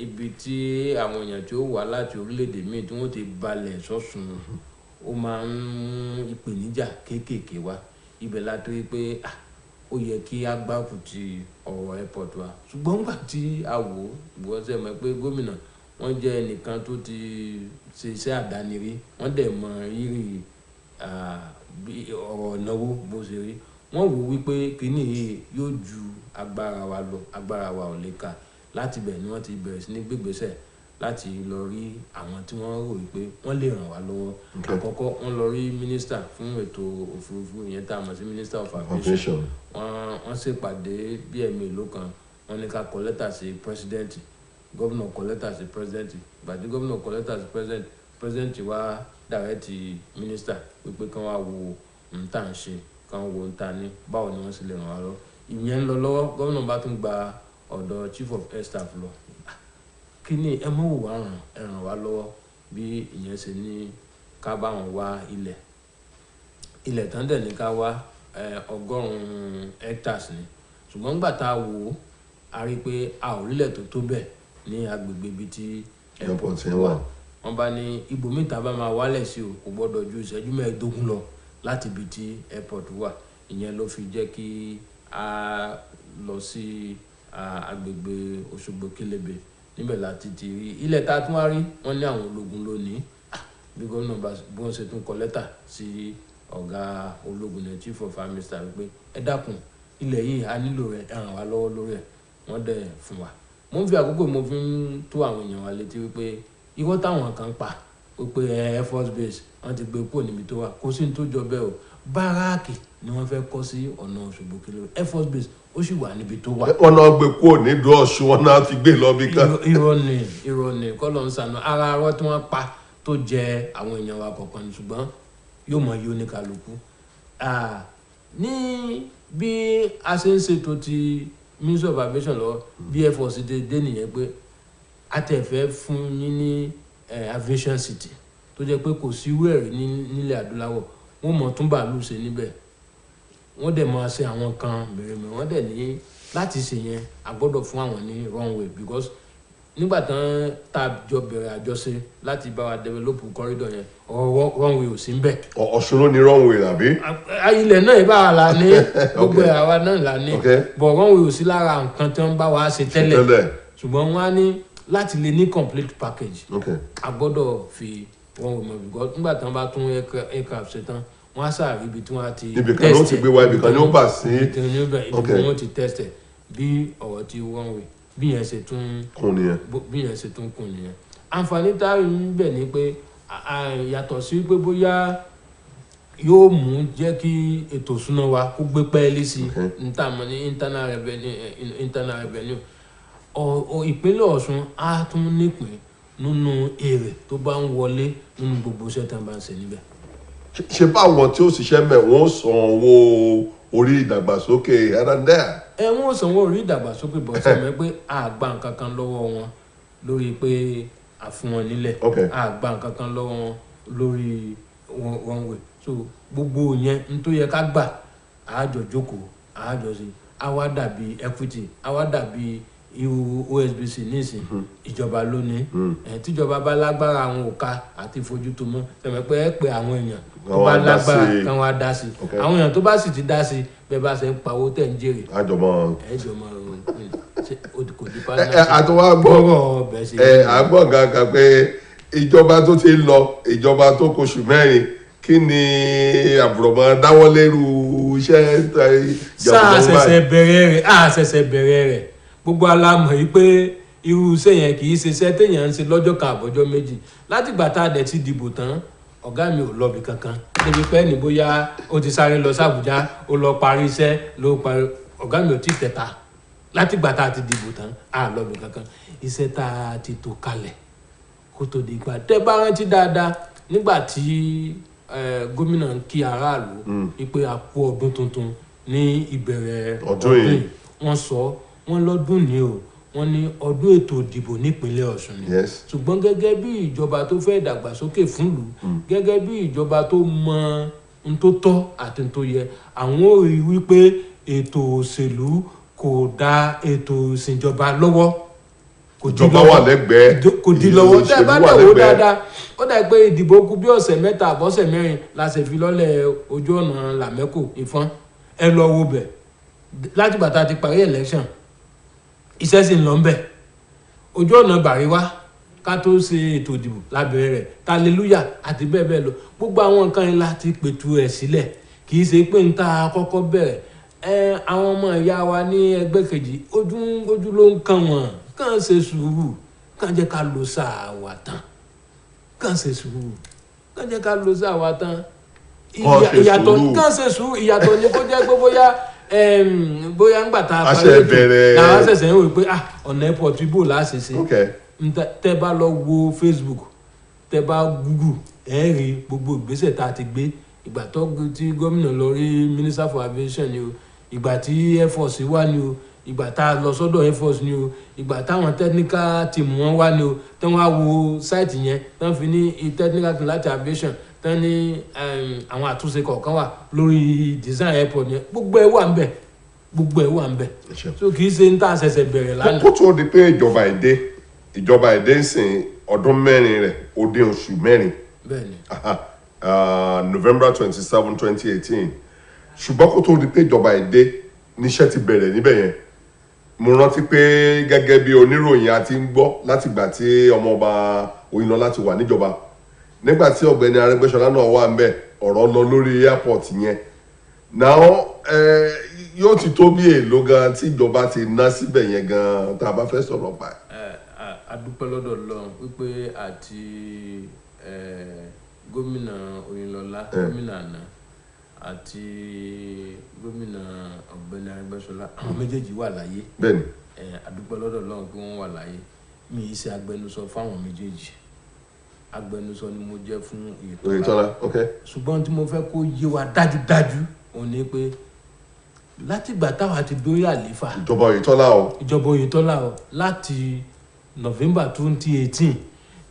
ibi tí àwọn èèyàn tí ó wá láti orílẹ̀-èdè míì tí wọ́n ti balẹ̀ sọ́sùn ó máa ń mú ìpèníjà kéékèèké wá ibẹ̀ láti rí pé ó yẹ kí a gbárùkù ti ọ̀rọ̀ airport wa ṣùgbọ́n nígbà tí a wò ó gbọ́sẹ̀ mọ̀ pé gómìnà wọ́n jẹ́ ẹnìkan tó ti ṣe iṣẹ́ àdáni rí wọ́n dẹ̀ mọ rírì ọ̀rọ̀ ìnáwó bó ṣe rí wọ́n wò wípé kínní yìí yóò ju agbára wa lọ agbára wa ò lè kà láti bẹ̀ ni wọ́n ti bẹ̀rẹ̀ sí ní gbégbésẹ̀ láti lọ rí àwọn tí wọ́n rò wípé wọ́n lè ràn wá lọ́wọ́ àkọ́kọ́ wọ́n lọ rí mínísítà fún ètò òfurufú ìyẹn tá a mọ̀ sí minister of aviation wọ́n ṣèpàdé bí ẹ̀mélòó kan wọ́n ní ká kọ lẹ́tà sí pírẹsidẹ́ǹtì gómìnà kọ lẹ́tà sí pírẹsidẹ́ǹtì ìgbàdí gómìnà kọ lẹ́tà sí pírẹsidẹ́ǹtì wá dàrẹ́tì mínísítà wípé kán wá wo ohun tá à ń ṣe kán wo ohun tá a ní báwo ni wọ́n sì lè ràn wá lọ ìyẹn ń lọ lọ́wọ́ gómìnà bá tún gba ọ̀dọ̀ chief of air staff lọ kí ni ẹ mọ̀ wò wá ràn wá lọ́wọ́ bí ìyẹn ṣe ní ká bá wọn wá ilẹ̀ tán dẹ̀ ní ká wá 100 hectares ni ṣùgbọ́n nígbà tá a wò ó a rí i pé a ò rílẹ̀ tó bẹ́ẹ̀ ní agbègbè ibi tí airport wà wọ́n bá ní ibòmíì tá a bá máa wálẹ̀ sí o kò gbọ́dọ̀ ju ìṣẹ́jú 15 lọ láti ibi tí airport wà ìyẹn ló fi jẹ́ kí a lọ sí agbègbè Òṣogbo Kélébé níbẹ̀ láti ti rí ilẹ̀ tá a tún wá rí wọ́n ní àwọn ológun lónìí bí gómìnà bí wọ́n ṣe tún kọ lẹ́tà sí ọ̀gá ológun ní chief of army staff wípé ẹ dákun ilẹ̀ yìí a nílò rẹ̀ ẹ ràn wá lọ́wọ́ lórí ẹ̀ wọ́n dẹ̀ fún wa mo ń fi àkókò mo fi ń tó àwọn èèyàn wa létí wípé irọ́ táwọn kan pa wípé air force base wọ́n ti gbé kúrò níbi tó wà kó sí ní tó jọ bẹ́ẹ̀ o báráàkì ni wọ́n fẹ́ kọ́ sí ọ̀nà Òṣogbo Kélébé air force base ó sì wà níbi tó wà. wọn náà gbé kúrò nídùú Ọ̀ṣun wọn náà ti gbé lọ bí kan. irọ́ ni kọ́ ló ń sànú ara arọ́ tí wọ́n pa tó jẹ àwọn èèyàn wa kọ̀ọ̀kan ṣùgbọ́n yóò mọ iye oníkàlùkù. ní bí a ṣe ń ṣètò ti ministry of aviation lọ bí air force dé nìyẹn pé a tẹ̀ fẹ́ fún yín ní aviation city tó jẹ́ pé kò sí irú ẹ̀rí nílẹ̀ adúláwọ̀ wọ́n mọ̀ tún bàálù ṣe níbẹ̀ wọ́n dẹ̀ máa ṣe àwọn kan mèremère wọ́n dẹ̀ ní láti ṣe yẹn a gbọ́dọ̀ fún àwọn ní runway because nígbà tán tá a jọ bẹ̀rẹ̀ àjọṣe láti bá wa develop corridor yẹn runway ò sí ń bẹ̀. Ọ̀ṣun ló ní runway àbí. ilẹ̀ náà ìbá wa là ní gbogbo àwa náà là ní but runway ò sí lára nǹkan tí wọ́n bá wa ṣe tẹ́lẹ̀ ṣùgbọ́n wọ́n á ní láti lè ní complete package a gbọ́dọ̀ fi runway mọ̀ because nígbà tán bá tún aircraft ṣe tán wọ́n á sáré ibi tí wọ́n á ti test ẹ̀ ibì kan ló ti gbé wa ibì kan ló bà sí ibi kan wọ́n ti test ẹ̀ bí ọ̀rọ̀ ti runway bí yẹn ṣe tún kún nìyẹn àǹfààní tá a rí níbẹ̀ ni pé yàtọ̀ sí pé bóyá yóò mú jẹ́ kí ètò ìṣúná wa kó gbé pẹ́ẹ́lí sí níta mọ̀ ní internal revenue ìpínlẹ̀ Ọ̀ṣun á tún nípìn nínú èrè tó bá ń wọlé nínú gbogbo iṣẹ́ tí wọ́n bá ń ṣe níbẹ̀. ṣe báwọn tí ó ṣiṣẹ́ mẹ́ wọ́n san owó orí ìdàgbàsókè ẹ̀rọ̀dẹ́. wọ́n san owó orí ìdàgbàsókè bọ̀ sí mi pé a gba nǹkan kan lọ́wọ́ wọn lórí pé a fún wọn nílẹ̀ a gba nǹkan kan lọ́wọ́ wọn lórí runway so gbogbo yẹn n tó yẹ ká gbà àjọ jókòó àjọ sí a wá dàbí equity a wá dàbí irú OSBC nísìn ìjọba lónìí tíjọba bá lágbára àwọn òka àti ìfojútó mọ́ tẹ̀mẹ́ pé ẹ pé àwọn èèyàn tó bá lágbára kan wá dá sí àwọn èèyàn tó bá sì ti dá sí bẹ́ẹ̀ bá ṣe ń pawó tẹ̀ ń jèrè àjọmọ́ kò di partnership àtúwà gbọ́ àgbọ̀n kankan pé ìjọba tó ti lọ ìjọba tó kóṣù mẹ́rin kí ni àbùrọ̀mọ́ dáwọ́ lérú iṣẹ́ sáà ṣẹ̀ṣẹ̀ bẹ̀rẹ̀ rẹ̀ gbogbo alámọ̀ yìí pé irú iṣẹ́ yẹn kì í ṣe iṣẹ́ téèyàn ń ṣe lọ́jọ́ kan àbọ̀jọ́ méjì látìgbà tá a dẹ̀ ti dìbò tán ọ̀gá mi ò lọ́bi kankan débi pé ní bóyá ó ti sáré lọ sàbújá ó lọ parí iṣẹ́ ló parí ọ̀gá mi ò tí ì tẹ̀ta látìgbà tá a ti dìbò tán a lọ́bi kankan iṣẹ́ tá a ti tò kalẹ̀ kó tó di ìgbà tẹ́ bá rántí dáadáa nígbà tí gómìnà kí aráàlú wípé a kú ọdún tuntun ní ìbẹ̀rẹ̀ ọdún yìí wọ́n sọ wọ́n lọ́dún ní o wọ́n ní ọdún ètò ìdìbò nípínlẹ̀ Ọ̀ṣun ni ṣùgbọ́n gẹ́gẹ́ bí ìjọba tó fẹ́ dàgbàsókè fúnlùú gẹ́gẹ́ bí ìjọba tó mọ n tó tọ́ àti n tó yẹ àwọn ò rí wípé ètò òṣèlú kò dá ètò ìṣèjọba lọ́wọ́ ìjọba wà lẹ́gbẹ̀ẹ́ kò di lọ́wọ́ tẹ́ ẹ bá dẹ̀wò dáadáa ó dà pé ìdìbò kù bí ọ̀sẹ̀ 3 àbọ̀sẹ̀ 4 la ṣe fi lọ́lẹ̀ ojú ọ̀nà làmẹ́kò ìfọ́n ẹ lọ wo bẹ̀ láti bàtà ti parí election iṣẹ́ sì ń lọ bẹ̀ ojú ọ̀nà bàríwá ká tó ṣe ètò ìdìbò lábẹ́rẹ́ rẹ̀ hallelujah àti bẹ́ẹ̀ bẹ́ẹ̀ lọ gbogbo àwọn nǹkan yẹn láti pètù ẹ̀ sílẹ̀ kì í ṣe pé ń ta kọ́kọ́ bẹ̀rẹ̀ àwọn ọmọ ìyá wa ní ẹgbẹ́ kejì ojú ló ń kàn wọ́n kàn ṣe sùúrù kàn jẹ́ ká lo sáà wà tán kàn ṣe sùúrù kàn jẹ́ ká lo sáà wà tán ìyàtọ̀ kàn ṣe sùúrù ìyàtọ̀ ni kó jẹ́ pé bóyá ń gbà tá a parí ètò làwọn ṣẹ̀ṣẹ̀ ń wò pé ọ̀nà airport ibo láṣẹṣe tẹ́ bá lọ wo Facebook tẹ́ bá Google ẹ̀ rí gbogbo ìgbésẹ̀ tá a ti gbé ìgbà tó tí gómìnà lọ rí Minister for Aviation ni o ìgbà tí Air Force wà ni o ìgbà tá a lọ sọ́dọ̀ Air Force ni o ìgbà táwọn technical team wọn wá ni o tí wọ́n á wo site yẹn tí wọ́n fi ní technical team láti aviation tí wọ́n ní àwọn àtúnṣe kọ̀ọ̀kan wà lórí design airport yẹn gbogbo ẹ̀ wà ń bẹ̀ so kì í ṣe ń tà ṣẹ̀ṣẹ̀ bẹ̀rẹ̀ lánàá. kó tó di pé ìjọba èdè ń sìn ọdún 4 rẹ̀ ó dé oṣù 4. bẹ́ẹ̀ni. November 27, 2018 ṣùgbọ́n kó tó di pé ìjọba èdè níṣẹ́ ti bẹ̀rẹ̀ níbẹ̀ yẹn mo rántí pé gẹ́gẹ́ bí oníròyìn a ti ń gbọ́ láti ìgbà tí ọmọọba Oyinlọ́lá ti wà níjọba nígbà tí ọ̀gbẹ́ni Arẹ́gbẹ́ṣọlá náà wà ń bẹ̀ ọ̀rọ̀ lọ lórí airport yẹn náà yóò ti tó bí èlò gan tí ìjọba ti ná síbẹ̀ yẹn gan tá a bá fẹ́ sọ̀rọ̀ pa. a dúpẹ́ lọ́dọ̀ Ọlọ́run wípé àti gómìnà Oyinlọ́lá gómìnà àná àti gómìnà ọ̀gbẹ́ni Arẹ́gbẹ́ṣọlá àwọn méjèèjì wà láyé bẹ́ẹ̀ni àdúpẹ́ lọ́dọ̀ Ọlọ́run pé wọ́n wà láyé mi ì ṣe agbẹnusọ fáwọn méjèèjì agbẹnusọ ni mo jẹ́ fún Oyètọ́lá ṣùgbọ́n tí mo fẹ́ kó yé wa dájúdájú òun ni pé látìgbà táwa ti dórí àléfà ìjọba Oyètọ́lá o láti November 2018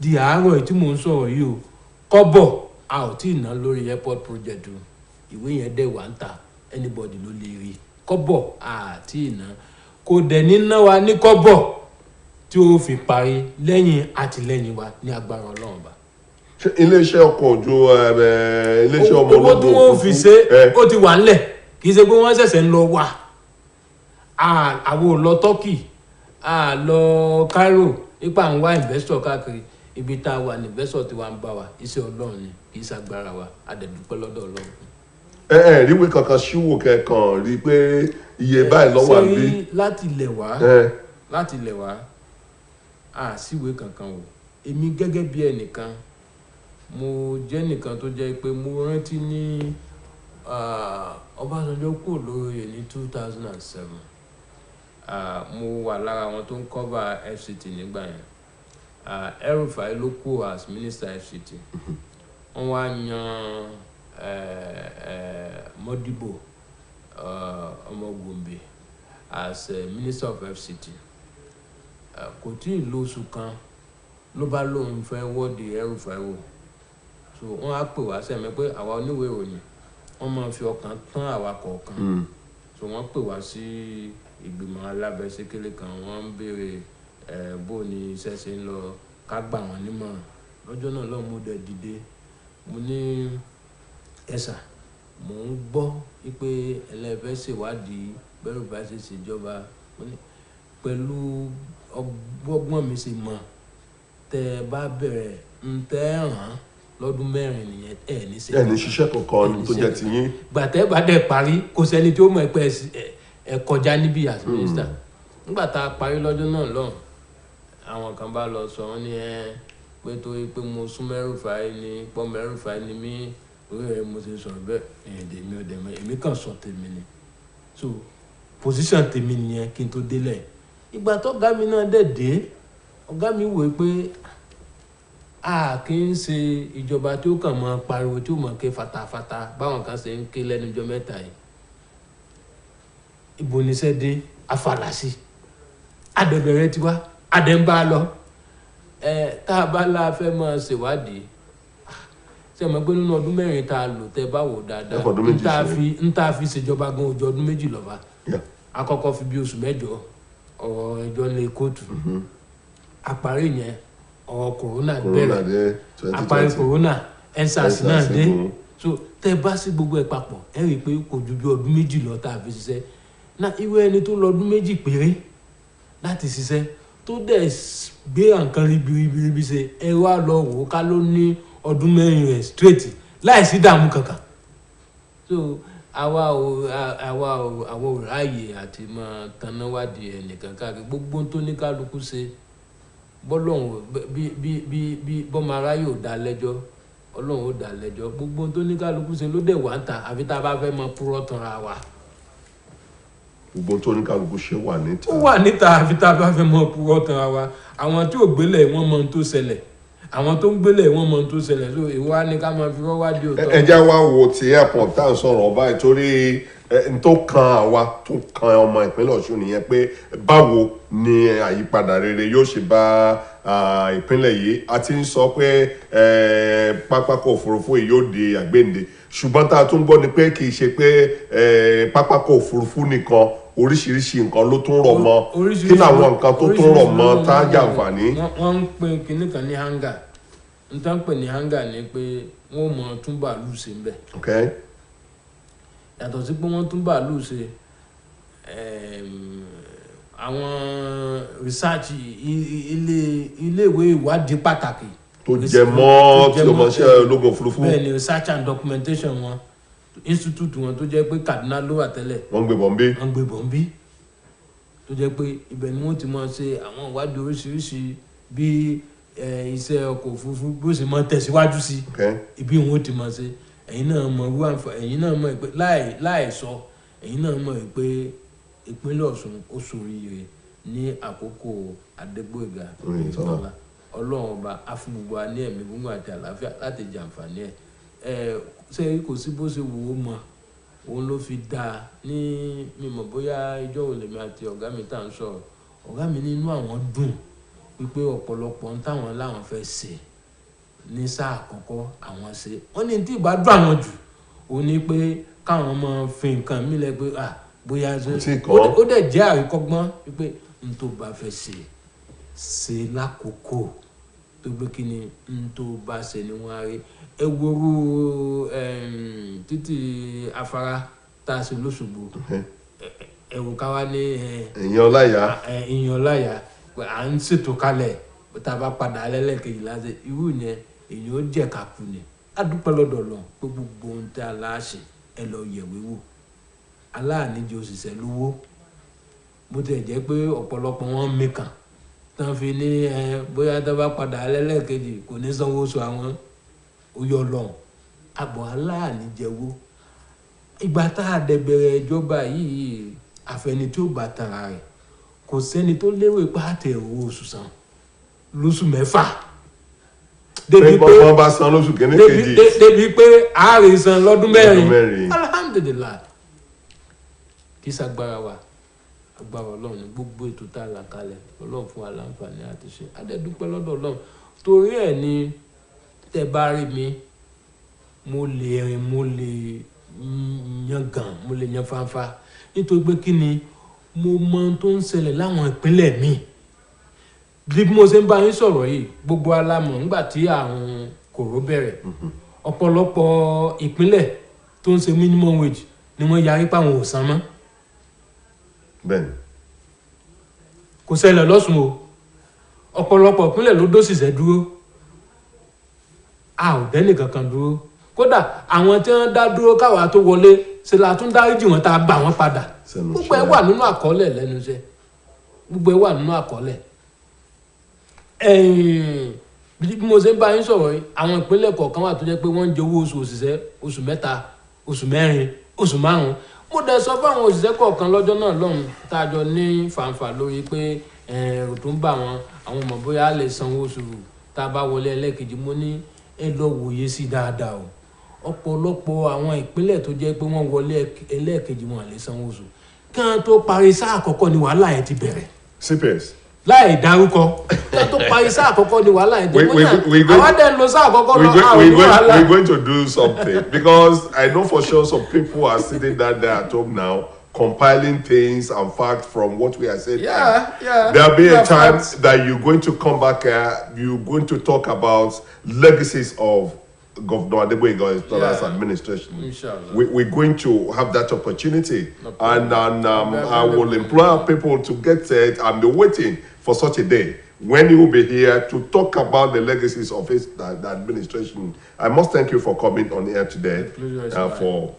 di àárọ̀ tí mò ń sọ̀rọ̀ yìí o kọ́bọ̀ a ò tí ì ná lórí airport project o ìwé yẹn dẹ̀ wà ń ta anybody ló lè rí kọ́bọ̀ àti ìná kò dẹ̀ ní ná wa ní kọ́bọ̀ tí ó fi parí lẹ́yìn àtìlẹ́yìn wa ní agbára Ọlọ́run bá. iléeṣẹ́ ọkọ̀ ojú iléeṣẹ́ ọmọ ológun owó tí wọ́n fi ṣe ó ti wà ńlẹ̀ kì í ṣe pé wọ́n ṣẹ̀ṣẹ̀ ń lọ wà àwọn ò lọ Turkey a lọ Cairo nípa à ń wá investor káàkiri ibi tá a wà ní investor tí wàá ń bá wa iṣẹ́ Ọlọ́run ni kì í ṣàgbára wa a dẹ̀ dúpẹ́ lọ́dọ̀ Ọlọ́run. Ríwé kankan ṣíwò kẹkàn rí pé iye báyìí lọ́wọ́ àbí. láti ilẹ̀ wá a síwé kankan o èmi gẹ́gẹ́ bí ẹnìkan mo jẹ́ nìkan tó jẹ́ pé mo rántí ní Ọbásanjọ́ kúrò lórí ní 2007 mo wà lára àwọn tó ń cover FCT nígbà yẹn El-Rufai ló kú as minister FCT wọ́n wá yan Modibo ọmọ Gombe as minister of FCT kò tí ì lóṣù kan ló bá lóun fẹ́ wọ́ọ̀dì El-Rufai wò so wọ́n á pè wá sẹ́mi pé àwa oníwèé ìròyìn wọ́n máa fi ọkàn tán àwa kọ̀ọ̀kan so wọ́n pè wá sí ìgbìmọ̀ alábẹ́sẹ̀kélé kan wọ́n ń béèrè bó ni iṣẹ́ ṣe ń lọ ká gbà wọ́n nímọ̀ràn lọ́jọ́ náà lọ́wọ́ mo dẹ̀ dìde mo ní ẹ̀sà mò ń gbọ́ wípé ẹlẹ́fẹ́ ṣèwádìí bẹ́rù bá ṣe ṣèjọba pẹ̀lú ọgbọ́n mi ṣe mọ̀ tẹ́ ẹ bá bẹ̀rẹ̀ ń tẹ́ ẹ ràn lọ́dún 4 nìyẹn ẹ̀ ní ṣiṣẹ́ kankan tó jẹ́ ti yín. gbàtẹ́ bá dẹ̀ parí kò sẹ́ni tí ó mọ̀ pé ẹ kọjá níbí as minister nígbà tá a parí lọ́jọ́ náà lọ́hùn àwọn kan bá lọ sọ wọ́n ní pé torí pé mo sún El-Rufai ní pọ́nmọ́ El-Rufai ní mí orí rẹ̀ mo ṣe sọ̀rọ̀ bẹ́ẹ̀ èmi ò dẹ̀ mọ́ èmi kàn sọ tèmi ni so position tèmi nìyẹn kí n tó délẹ̀ ìgbà tó ọ̀gá mi náà dẹ̀ dé ọ̀gá mi wò pé a kì í ṣe ìjọba tí ó kàn máa pariwo tí ó máa ké fatafata báwọn kan ṣe ń ké lẹ́nu ọjọ́ mẹ́ta yìí. Ibo níṣẹ́ dé afàlàsí adẹ̀bẹ̀rẹ̀ tiwa adẹ̀ ń bá a lọ tá a bá la fẹ́ máa ṣèwádìí ṣe mọ̀ pé nínú ọdún mẹ́rin tá a lò tẹ́ bá wò dáadáa ń tá a fi ṣèjọba gan ojú ọdún méjì lọ́ba àkọ́kọ́ fi bí oṣù mẹ́jọ ọ̀rọ̀ ẹjọ́ lé kóòtù àparí yẹn ọ̀rọ̀ kòrónà bẹ̀rẹ̀ àparí kòrónà EndSARS náà dé so tẹ́ bá sí gbogbo ẹ̀ papọ̀ ẹ rí i pé kò ju bí ọdún méjì lọ tá a fi ṣiṣẹ́ náà irú ẹni tó lọ ọdún méjì péré láti ṣiṣẹ́ tó dẹ̀ gbé nǹkan ribiribi ṣe ẹ wá lọ wò ó ká ló ní ọdún mẹ́rin rẹ̀ straight láì sí dààmú kankan so àwa ò ráàyè àti máa tanáwádìí ẹnìkan káàkiri gbogbo tó ní kálukú ṣe bọ́lọ́hún bí bọ́mọ aráyè ò dá lẹ́jọ́ ọlọ́run ó dá lẹ́jọ́ gbogbo tó ní kálukú ṣe ló dẹ̀ wá ń ta àfi tá a bá fẹ́ mọ púrọ́ tanra wa. Gbogbo tó ní kálukú ṣe wà níta. Ó wà níta àfi tá a bá fẹ́ mọ púrọ́ tanra wa àwọn tí ò gbélé wọ́n mọ ohun tó ṣẹlẹ̀ àwọn tó ń gbélé wọ́n mọ ohun tó ṣẹlẹ̀ so ìwà ni ká máa fi rọ́ wádìí òótọ́. Ẹ jẹ́ wá wo ti airport tá à ń sọ̀rọ̀ báyìí torí n tó kan àwa tó kan ọmọ ìpínlẹ̀ Ọ̀ṣun nìyẹn pé báwo ni àyípadà rere yóò ṣe bá ìpínlẹ̀ yìí a ti ń sọ pé pápákọ̀ òfurufú yìí yóò di àgbéǹde ṣùgbọ́n tá a tún gbọ́ ni pé kì í ṣe pé pápákọ̀ òfurufú nìkan oríṣiríṣi nǹkan ló tún rọ̀ mọ́ kí làwọn nǹkan tó tún rọ̀ mọ́ tá a jàǹfààní. wọ́n ń pè kinní kan ní hangar n tá ń pè ní hangar ni pé wọ́n mọ tún bàálù ṣe ń bẹ̀. Yàtọ̀ sí pé wọ́n tún bàálù ṣe àwọn research iléèwé ìwádìí pàtàkì tó jẹ mọ́ tí ó mọ̀ ṣe ológun òfurufú. bẹ́ẹ̀ ni research and documentation wọn institute wọn tó jẹ́ pé Kaduna ló wà tẹ́lẹ̀ wọ́n gbé bọ̀m̀bí tó jẹ́ pé ibẹ̀ ni wọ́n ti máa ṣe àwọn ìwádìí oríṣiríṣi bí iṣẹ́ ọkọ̀ òfurufú bó ṣe máa tẹ̀síwájú sí ibi wọn ti máa ṣe ẹ̀yin náà mọ̀ wíwá ẹ̀yin náà mọ̀ pé láì sọ ẹ̀yin náà mọ̀ pé ìpínlẹ̀ Ọ̀ṣun ó ṣoríire ní àkókò Adégbóyèga Ọlọ́run ọba á fún gbogbo wa ní ẹ̀mí gígùn àti àlàáfíà láti jàǹfààní ẹ̀ ṣé kò sí bó ṣe wù ó mọ òun ló fi dáa ní mímọ̀ bóyá ìjọ òun lèmi àti ọ̀gá mi tá à ń sọ̀rọ̀ ọ̀gá mi nínú àwọn dùn wípé ọ̀pọ̀lọpọ̀ ń táwọn láwọn fẹ́ ṣe ní sáà àkọ́kọ́ àwọn ṣe wọ́n ní tí ìbá dùn àwọn jù ó ní pé káwọn máa fi nǹkan mí lẹ pé bóyá ó dẹ̀ jẹ́ àríkọ́gbọ́n wípé n tó bá fẹ́ ṣe lákòókò tó gbé kí ni n tó bá ṣe ni wọ́n á rí ẹ worú títí afárá tá a ṣe lóṣogbo ẹ̀wù ká wá ní ìyàn ọláyà pé à ń ṣètò kalẹ̀ tá a bá padà lẹ́lẹ́kejì láti irú yẹn èyàn ó jẹ́ ká kú ni a dúpẹ́ lọ́dọ̀ lọ pé gbogbo ohun tí a láṣẹ ẹ lọ yẹ̀wé wò aláàníjẹ òṣìṣẹ́ lówó bó tilẹ̀ jẹ́ pé ọ̀pọ̀lọpọ̀ wọn mìkan tán fi ní bóyá tá a bá padà lẹ́lẹ́kejì kò ní sanwó oṣù àwọn oyè ọlọ́run àbọ̀ aláàníjẹwó ìgbà tá a dẹ̀ bẹ̀rẹ̀ ìjọba yìí àfẹni tí ó bá tara rẹ̀ kò sẹ́ni tó lérò ipá àtẹ̀ owó oṣù san lóṣù mẹ́fà débi pé wọ́n bá san lóṣù kìíní kejì débi pé ààrẹ san lọ́dún mẹ́rin alhamdulilayi kì í ṣàgbára wa agbára ọlọ́run ní gbogbo ètò tá a là kalẹ̀ ọlọ́run fún wa láǹfààní àti ṣe adẹ́dúpẹ́ lọ́dọ̀ ọlọ́run torí ẹ̀ ni tẹ́ bá rí mi mo lè rìn mo lè yan gan mo lè yan fáfá nítorí pé kí ni mo mọ ohun tó ń ṣẹlẹ̀ láwọn ìpínlẹ̀ míì bí mo ṣe ń bá yín sọ̀rọ̀ yìí gbogbo alámọ̀ nígbà tí àrùn kòró bẹ̀rẹ̀ ọ̀pọ̀lọpọ̀ ìpínlẹ̀ tó ń ṣe minimum wage ni wọ́n yarí páwọn ò san mọ́. bẹ́ẹ̀ni. kò ṣẹlẹ̀ lọ́sùn o ọ̀pọ̀lọpọ̀ ìpínlẹ̀ ló dóṣìṣẹ́ dúró a ò dẹ́nì kankan dúró kódà àwọn tí wọ́n dá dúró káwa tó wọlé ṣe la tún dáríjì wọn tá a gbà wọ́n padà gbogbo ẹ̀ wà nínú àkọọ́lẹ̀ lẹ́nu iṣẹ́ gbogbo ẹ̀ wà nínú àkọọ́lẹ̀ bí mo ṣe ń bá yín sọ̀rọ̀ yìí àwọn ìpínlẹ̀ kọ̀ọ̀kan wà tó jẹ́ pé wọ́n ń jẹ owó oṣù òṣìṣẹ́ oṣù mẹ́ta oṣù mẹ́rin oṣù márùn-ún mo dẹ̀ sọ fún àwọn òṣìṣẹ́ kọ̀ọ̀kan lọ́jọ́ náà lọ́hùn tá a jọ ní fàǹfà lórí pé ẹ̀rù tó ń bà wọ́n àwọn ọmọ bóyá lè sanwó oṣù tá a bá wọlé ẹlẹ́ẹ̀kejì mo ní ẹ lọ wòye sí dáadáa o ọ̀pọ̀lọpọ̀ àwọn ìpínlẹ̀ tó jẹ́ pé wọ́n wọlé ẹlẹ́ẹ̀kejì wọn lè sanwó oṣù kí wọ́n tó parí sáà àkọ́kọ́ ni wàhálà ẹ̀ ti bẹ̀rẹ̀. CPS. láì dárúkọ kí wọ́n tó parí sáà àkọ́kọ́ ni wàhálà ẹ̀ ti bẹ̀rẹ̀. àwọn dẹ̀ ń lo sáà àkọ́kọ́ lọ àwọn wàhálà. We're going to do something because I know for sure some people are sitting down there at home now compiling things and facts from what we are saying. Yeah. There'll be a time that you're going to come back here, you're going to talk about legacies of Governor Adegboye's administration. Inshallah. We're going to have that opportunity. And I will implore people to get set and be waiting for such a day when he will be here to talk about the legacies of the administration. I must thank you for coming on air today, for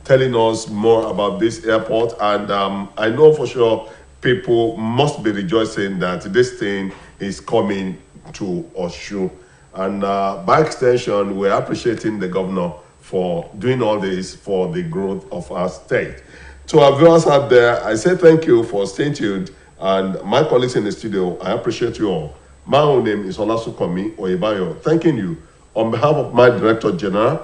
telling us more about this airport. And I know for sure people must be rejoicing that this thing is coming to Osun. And by extension, we're appreciating the governor for doing all this for the growth of our state. To our viewers out there, I say thank you for staying tuned. And my colleagues in the studio, I appreciate you all. My own name is Olasukomi Oyebayo. Thanking you on behalf of my Director General,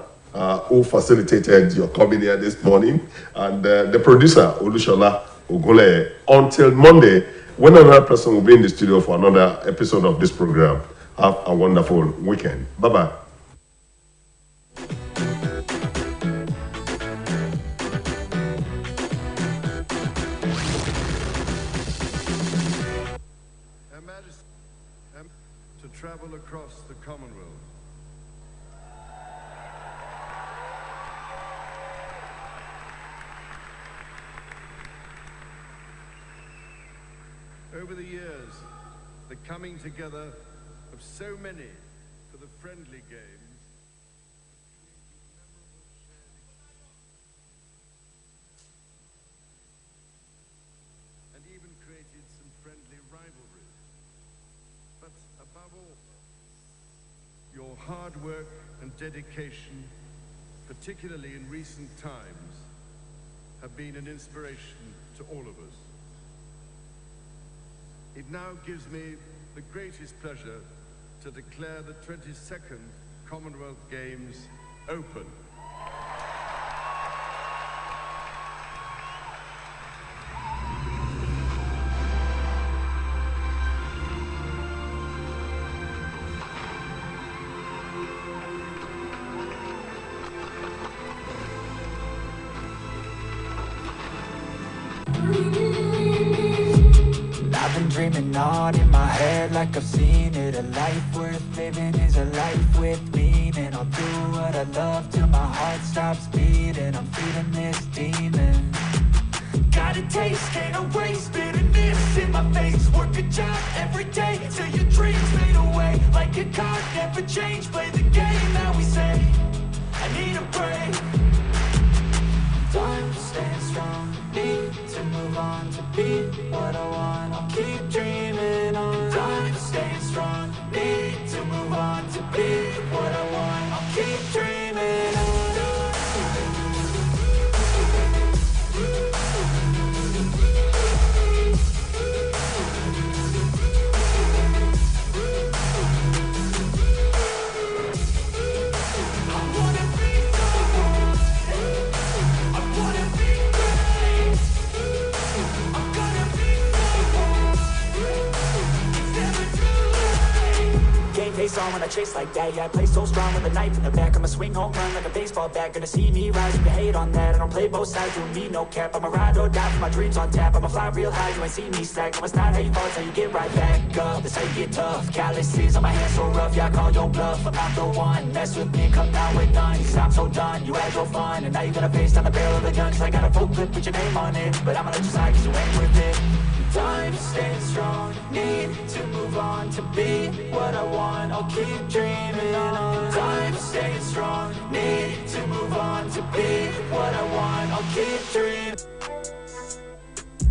who facilitated your coming here this morning, and the producer, Olushola Ogule. Until Monday, when another person will be in the studio for another episode of this program. Have a wonderful weekend. Bye-bye. Her Majesty, to travel across the Commonwealth. Over the years, the coming together of so many for the friendly games and even created some friendly rivalries. But above all, your hard work and dedication, particularly in recent times, have been an inspiration to all of us. It now gives me the greatest pleasure to declare the 22nd Commonwealth Games open. I've been dreaming on in my head like I've seen it. A life worth living is a life with meaning. I'll do what I love till my heart stops beating. I'm feeding this demon. Got a taste, can't erase bitterness in my face. Work a job every day till your dreams fade away. Like a card, never change, play the game that we say. I need a break. Time to stand strong, need to move on to be what I want. I'll keep dreaming on. Time to stay strong, need to move on to be what I want. I'll keep dreaming on. Face on when I chase like that. Yeah, I play so strong with a knife in the back. I'ma swing home run like a baseball bat. Gonna see me rise, you can hate on that. I don't play both sides, doing me no cap. I'ma ride or die for my dreams on tap. I'ma fly real high, you ain't see me slack. No, it's not how you fall, it's how you get right back up. That's how you get tough. Calluses on my hands so rough, yeah, I call your bluff. I'm not the one, mess with me, come down with none. Cause I'm so done, you had your fun. And now you're gonna face down the barrel of the gun. Cause I got a full clip with your name on it. But I'ma let you slide cause you ain't worth it. Time to stay strong, need to move on to be what I want. I'll keep dreaming on. Time to stay strong, need to move on to be what I want. I'll keep dreaming.